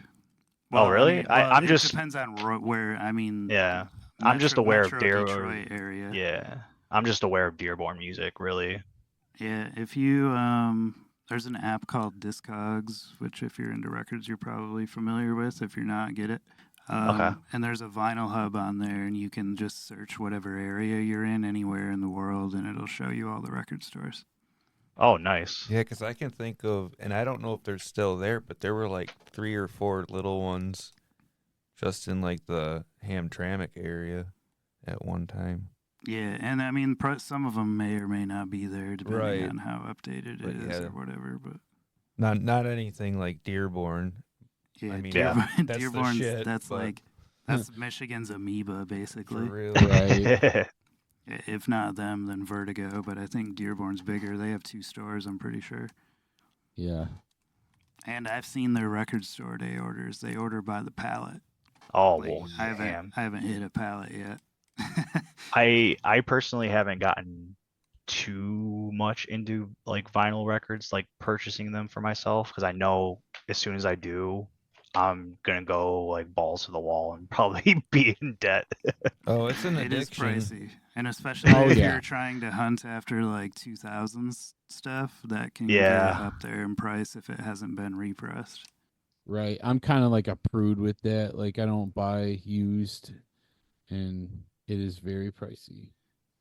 Oh, really? I'm it just depends on where. I mean, yeah. I'm just aware of Detroit area. Yeah, I'm just aware of Dearborn music, really. Yeah, if you there's an app called Discogs, which if you're into records, you're probably familiar with. If you're not, get it. Okay. And there's a vinyl hub on there, and you can just search whatever area you're in, anywhere in the world, and it'll show you all the record stores. Oh, nice. Yeah, because I can think of, and I don't know if they're still there, but there were like 3 or 4 little ones just in like the Hamtramck area at one time. Yeah, and I mean, some of them may or may not be there, depending Right. on how updated But it is yeah. or whatever. But Not anything like Dearborn. yeah, I mean, Dearborn, that's the Dearborn's shit, that's but- like that's Michigan's amoeba, For basically. real. Right. If not them, then Vertigo. But I think Dearborn's bigger. They have 2 stores, I'm pretty sure. Yeah. And I've seen their record store day orders. They order by the pallet. Oh, Like, well, damn. I haven't hit a pallet yet. I personally haven't gotten too much into like vinyl records, like purchasing them for myself, because I know as soon as I do, I'm gonna go like balls to the wall and probably be in debt. Oh, it's an It is addiction. pricey, and especially Oh, if yeah. you're trying to hunt after like 2000s stuff, that can Yeah. get up there in price if it hasn't been repressed. Right. I'm kind of like a prude with that. Like I don't buy used, and it is very pricey.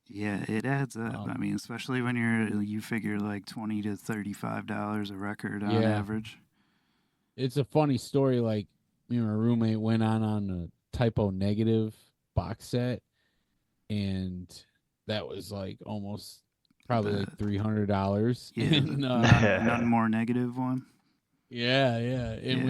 Yeah, it adds up. I mean, especially when you figure like $20 to $35 a record on Yeah. average. It's a funny story. Like me and my roommate went on a Typo Negative box set, and that was like almost probably like $300. Yeah, And, none more negative one. yeah, and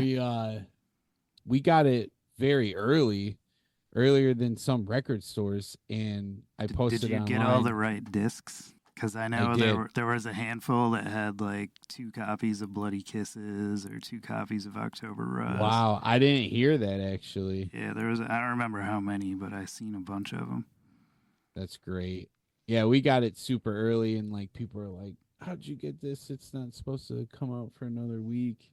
we got it very earlier than some record stores, and I posted Did you online. get all the right discs? Because I know did. there was a handful that had like 2 copies of Bloody Kisses or 2 copies of October Rust. Wow, I didn't hear that actually. Yeah, there was. I don't remember how many, but I seen a bunch of them. That's great. Yeah, we got it super early, and like people are like, "How'd you get this? It's not supposed to come out for another week."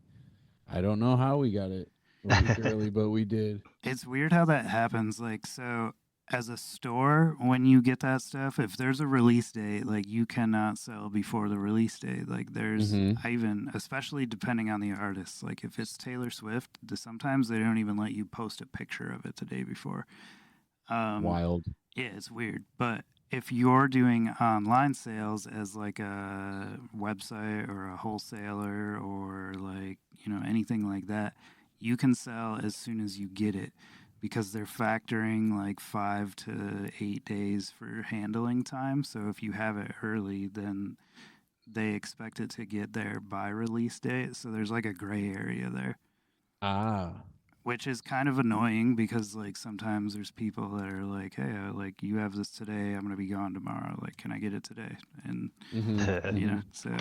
I don't know how we got it a week early, but we did. It's weird how that happens. Like, so as a store, when you get that stuff, if there's a release date, like you cannot sell before the release date. Like, there's Mhm. even, especially depending on the artist. Like, if it's Taylor Swift, sometimes they don't even let you post a picture of it the day before. Wild. Yeah, it's weird. But if you're doing online sales as like a website or a wholesaler or like, anything like that, you can sell as soon as you get it because they're factoring like 5 to 8 days for handling time. So if you have it early, then they expect it to get there by release date. So there's like a gray area there. Ah, which is kind of annoying because like sometimes there's people that are like, hey, like you have this today, I'm gonna be gone tomorrow, like can I get it today? And you know, so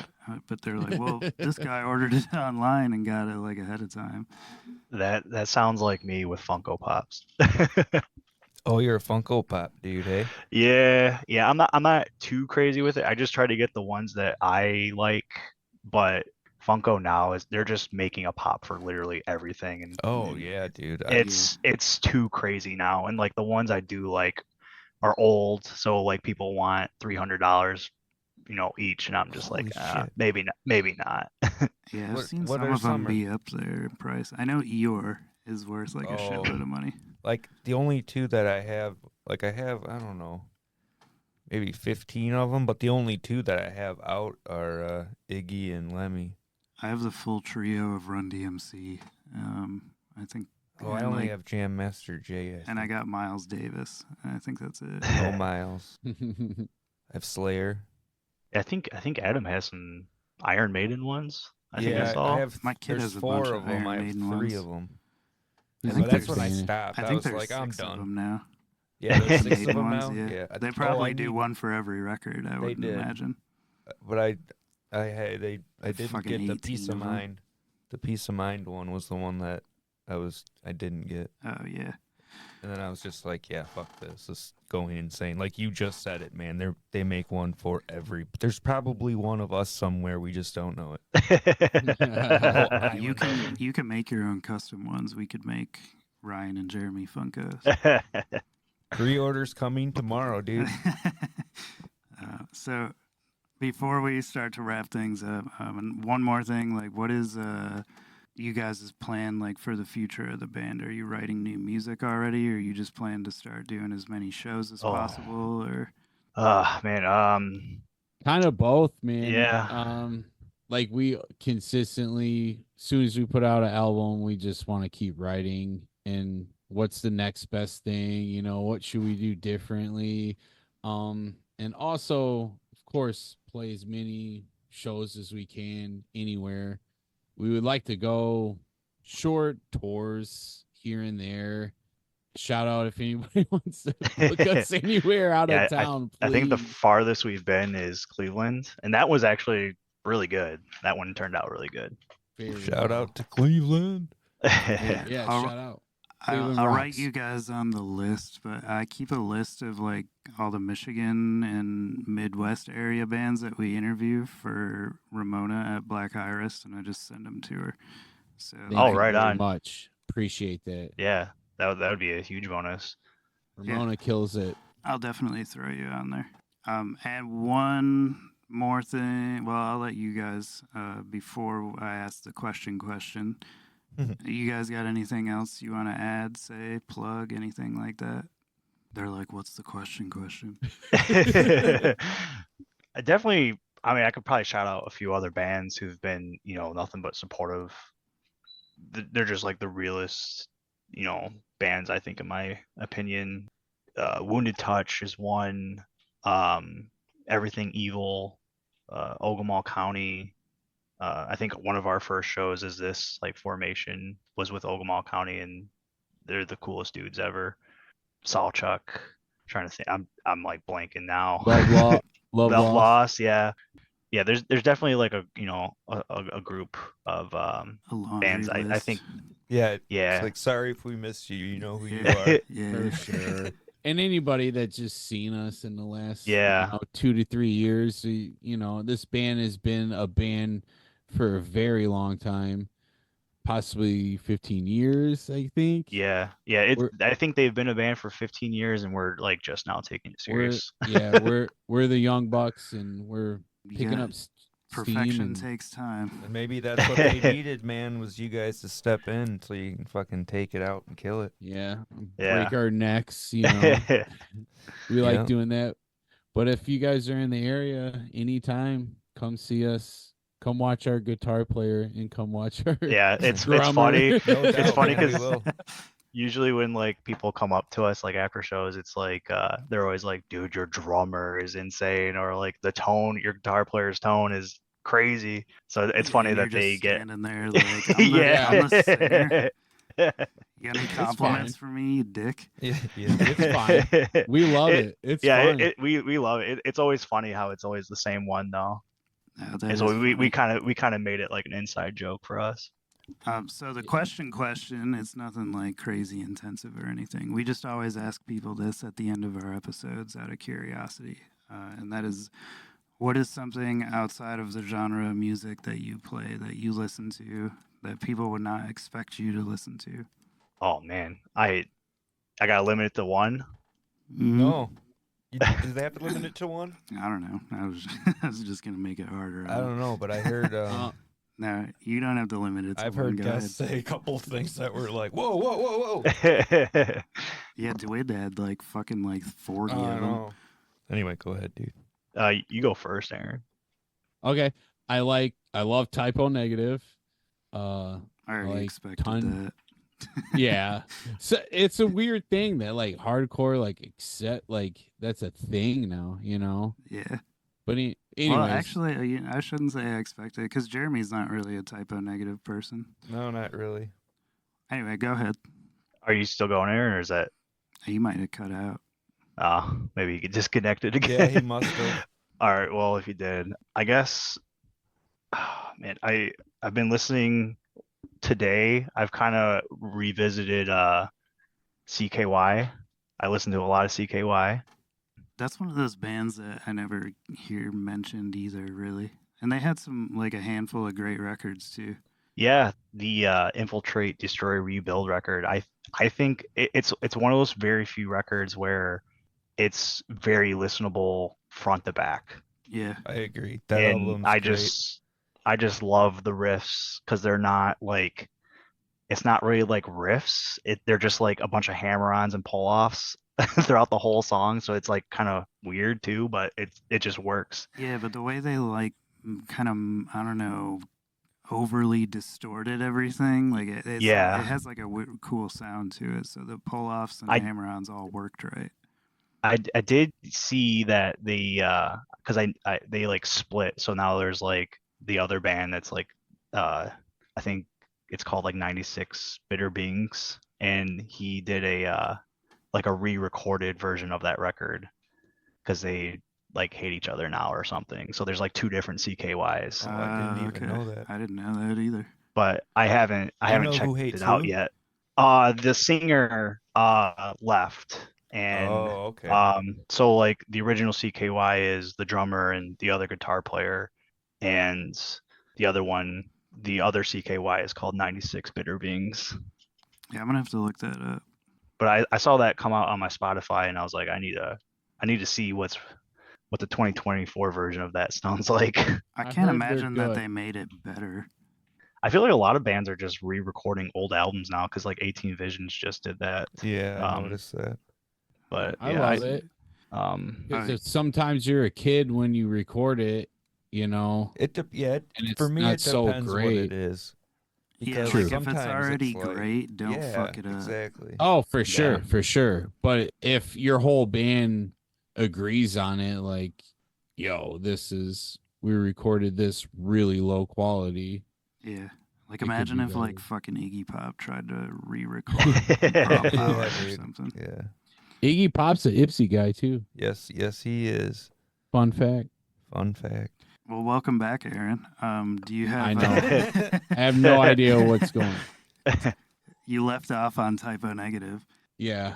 but they're like, well, this guy ordered it online and got it like ahead of time. That sounds like me with Funko Pops. Oh, you're a Funko Pop dude, hey? Yeah, I'm not too crazy with it. I just try to get the ones that I like, but Funko now they're just making a pop for literally everything, and Oh yeah, dude. it's too crazy now. And like the ones I do like are old, so like people want $300, each, and I'm just like, Holy shit. maybe not. Yeah, I've What- seen what some are of them some? be up there in price. I know Eeyore is worth like a Oh. shitload of money. Like the only two that I have, like I don't know, maybe 15 of them, but the only two that I have out are Iggy and Lemmy. I have the full trio of Run DMC. I think. Oh, I and, only like, have Jam Master Jay. and I got Miles Davis. I think that's it. No Miles. I have Slayer. I think Adam has some Iron Maiden ones. I think I Yeah, saw. I have. My kid there's has a four bunch of of them. Iron I have Maiden 3 ones. of them. I He's think That's there's when I understanding. stopped. I I think was there's like, I'm 6 of done. them now. Yeah, there's 6 of Maiden them ones, now. yeah. Yeah. They probably do one for every record. I would did. imagine. But I didn't Fucking get the 18 Peace of of 'em. Mind. The Peace of Mind one was the one that I didn't get. Oh yeah. And then I was just like, yeah, fuck this. This is going insane. Like you just said it, man. They make one for every. There's probably one of us somewhere. We just don't know it. You can make your own custom ones. We could make Ryan and Jeremy Funkos. Pre-orders coming tomorrow, dude. So before we start to wrap things up, and one more thing, like what is you guys' plan like for the future of the band? Are you writing new music already, or you just plan to start doing as many shows as possible? Or Man, Kind of both, man. Yeah. Like we consistently, as soon as we put out an album, we just want to keep writing and what's the next best thing, what should we do differently? And also, of course, play as many shows as we can anywhere. We would like to go short tours here and there. Shout out if anybody wants to book us anywhere out Yeah, of town. I think the please. farthest we've been is Cleveland, and that was actually really good. That one turned out really good. Very Shout well. out to Cleveland. Yeah, I'll- shout out. I'll Cleveland write rocks. you guys on the list, but I keep a list of like all the Michigan and Midwest area bands that we interview for Ramona at Black Iris, and I just send them to her. So Thank Oh, you right very on. much. Appreciate that. Yeah, that would be a huge bonus. Ramona kills it. I'll definitely throw you on there. And one more thing. Well, I'll let you guys before I ask the question. You guys got anything else you want to add, say, plug, anything like that? They're like, what's the question? I definitely. I mean, I could probably shout out a few other bands who've been, nothing but supportive. They're just like the realest, bands, I think, in my opinion. Wounded Touch is one. Everything Evil, Ogama County. I think one of our first shows is this like formation was with Ogama County, and they're the coolest dudes ever. Sawchuck. Trying to think. I'm like blanking now. Love Love Lost. Lost, yeah. There's definitely like a a group of A laundry bands. I list. think Yeah. yeah. It's like, sorry if we missed you. You know who you Yeah. are. Yeah. For sure. And anybody that's just seen us in the last Yeah. 2 to 3 years, this band has been a band for a very long time, possibly 15 years, I think. Yeah. I think they've been a band for 15 years, and we're like just now taking it serious. We're the young bucks, and we're You picking got- up steam. Perfection And takes time. And maybe that's what they needed, man, was you guys to step in so you can fucking take it out and kill it. yeah, Yeah. break our necks. We like Yeah. doing that. But if you guys are in the area anytime, come see us. Come watch our guitar player and come watch our Yeah, it's drummer. funny. No It's doubt, funny man, we 'cause will. Usually when like people come up to us like after shows, it's like they're always like, dude, your drummer is insane, or like the tone, your guitar player's tone is crazy. So it's funny and that you're they just get standing there like, I'm the singer. You got any compliments for me, you dick? Yeah, It's fine. We love it. It's fun. We love it. It's always funny how it's always the same one though. Oh, that And is so we funny. kind of made it like an inside joke for us. So the question, it's nothing like crazy intensive or anything. We just always ask people this at the end of our episodes out of curiosity. And that is, what is something outside of the genre of music that you play, that you listen to, that people would not expect you to listen to? Oh man, I gotta limit it to one. No. Do they have to limit it to one? I don't know. I was just gonna make it harder. I don't know, but I heard. No, you don't have to limit it to I've one. heard Go guests ahead. say a couple of things that were like, whoa, whoa, whoa, whoa. Yeah, Dwayne had like fucking like 40 I of them. know. Anyway, go ahead, dude. You go first, Aaron. Okay. I love Typo Negative. I already like expected ton- that. Yeah. So it's a weird thing that like hardcore like accept like that's a thing now, you know. Yeah. But anyways, Well, actually, I shouldn't say I expected, because Jeremy's not really a typo negative person. No, not really. Anyway, go ahead. Are you still going, Aaron, or is that You might have cut out. maybe you get disconnected again? Yeah, he must have. All right. Well, if you did, I guess. Man, I've been listening today. I've kind of revisited CKY. I listen to a lot of CKY. That's one of those bands that I never hear mentioned either, really. And they had a handful of great records too. Yeah, the Infiltrate, Destroy, Rebuild record. I think it's one of those very few records where it's very listenable front to back. Yeah. I agree. That And album's I great. just love the riffs because they're not like, it's not really like riffs. They're just like a bunch of hammer-ons and pull-offs throughout the whole song. So it's like kind of weird too, but it just works. Yeah, but the way they kind of, I don't know, overly distorted everything, like it has like a cool sound to it. So the pull-offs and hammer-ons all worked right. I did see that because they like split. So now there's like the other band that's like I think it's called like 96 Bitter Beings, and he did a like a re-recorded version of that record because they like hate each other now or something. So there's like two different CKYs. Oh, I didn't even know that. I didn't know that either. But I haven't know checked who hates it out who? yet. The singer left. And Oh, okay. so like the original CKY is the drummer and the other guitar player, and the other CKY is called 96 Bitter Beings. Yeah, I'm gonna have to look that up. But I saw that come out on my Spotify, and I was like, I need to see what the 2024 version of that sounds like. I can't imagine that they made it better. I feel like a lot of bands are just re-recording old albums now because like 18 Visions just did that. Yeah, I noticed that. But I yeah, love it. Because Sometimes you're a kid when you record it, you know. And it's for me not it so depends what great. it is. Yeah, Because like if sometimes it's already it's like- great, don't fuck it up. Exactly. Oh, for sure, Yeah. for sure. But if your whole band agrees on it, like, yo, we recorded this really low quality. Yeah. Like It could imagine be if like better. fucking Iggy Pop tried to re-record Raw Power or dude. something. Yeah. Iggy Pop's an Ipsy guy too. Yes, he is. Fun fact. Fun fact. Well, welcome back, Aaron. Do you have? I know. I have no idea what's going on. You left off on Typo Negative. Yeah.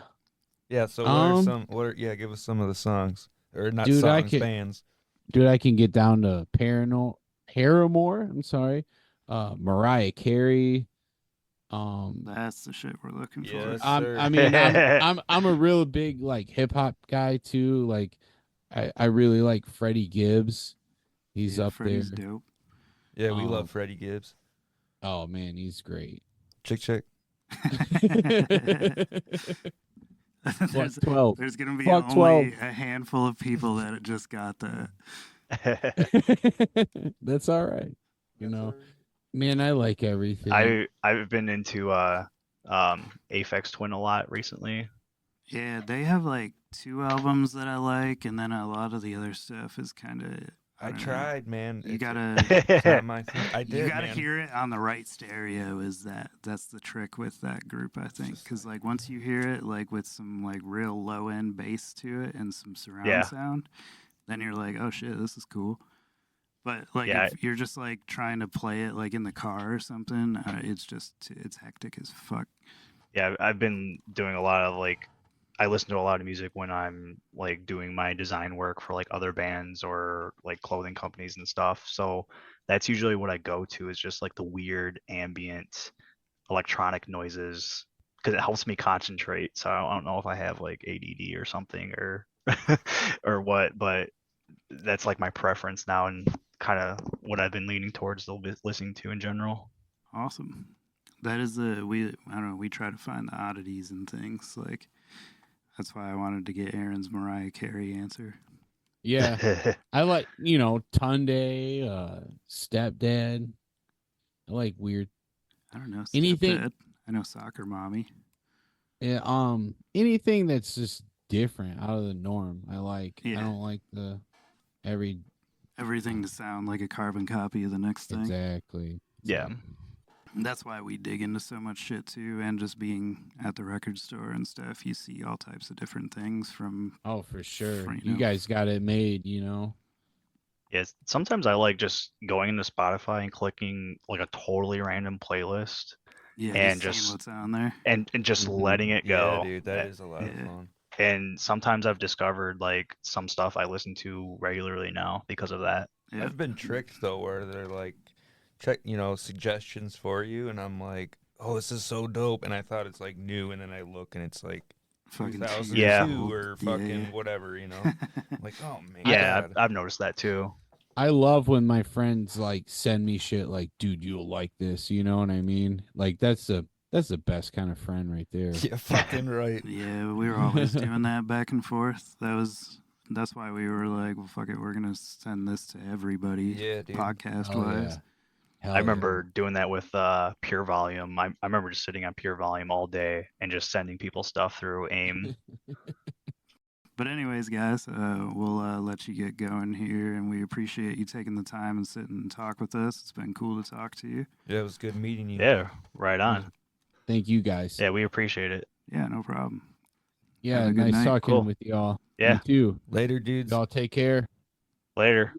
Yeah, so give us some of the songs. Or not Dude, songs, bands. Dude, I can get down to Paramore, I'm sorry. Mariah Carey. That's the shit we're looking Yes, for. sir. I'm a real big like hip hop guy too. Like I really like Freddie Gibbs. He's up Freddie's there. dope. Yeah, we love Freddie Gibbs. Oh man, he's great. Chick. Fuck 12. There's gonna be Fuck only 12. a handful of people that just got that. That's all right. You know, man, I like everything. I've been into Aphex Twin a lot recently. Yeah, they have like 2 albums that I like, and then a lot of the other stuff is kind of I don't know. tried, man. You It's gotta not my thing. I did, you gotta man. hear it on the right stereo. That's the trick with that group, I think. just Because like once you hear it like with some like real low end bass to it and some surround Yeah. sound, then you're like, oh shit, this is cool. But like Yeah, if you're just like trying to play it like in the car or something, it's hectic as fuck. Yeah, I've been doing a lot of like, I listen to a lot of music when I'm like doing my design work for like other bands or like clothing companies and stuff. So that's usually what I go to, is just like the weird ambient electronic noises, because it helps me concentrate. So I don't know if I have like ADD or something, or or what, but that's like my preference now, and kind of what I've been leaning towards listening to in general. Awesome. That is I don't know, we try to find the oddities and things. Like that's why I wanted to get Aaron's Mariah Carey answer. Yeah. I like, Tunde, Stepdad. I like weird. I don't know. Anything- Stepdad. I know Soccer Mommy. Yeah, anything that's just different, out of the norm. I like. Yeah. I don't like the Everything to sound like a carbon copy of the next thing. exactly. Yeah. That's why we dig into so much shit too, and just being at the record store and stuff, you see all types of different things from. Oh, for sure. For, You guys got it made, Yes, sometimes I like just going into Spotify and clicking like a totally random playlist Yeah, and seeing just what's on there. and just Mhm. letting it Yeah, go. dude, that is a lot of Yeah. fun. And sometimes I've discovered like some stuff I listen to regularly now because of that. Yeah. I've been tricked though, where they're like, check, suggestions for you, and I'm like, oh, this is so dope, and I thought it's like new, and then I look and it's like Fucking 2002 Yeah. or fucking Yeah. whatever, I'm like, oh man. Yeah, God. I've noticed that too. I love when my friends like send me shit like, dude, you'll like this. You know what I mean? Like that's the best kind of friend right there. Yeah, fucking right. Yeah, we were always doing that back and forth. That's why we were like, well, fuck it, we're gonna send this to everybody, Yeah, dude. podcast Oh, wise. yeah. Hell I remember doing that with Pure Volume. I remember just sitting on Pure Volume all day and just sending people stuff through AIM. But anyways, guys, we'll let you get going here, and we appreciate you taking the time and sitting and talk with us. It's been cool to talk to you. Yeah, it was good meeting you. Yeah, right on. Thank you guys. Yeah, we appreciate it. Yeah, no problem. Yeah, Have a good nice night. talking Cool. with y'all. Yeah. You too. Later, dudes. Y'all take care. Later.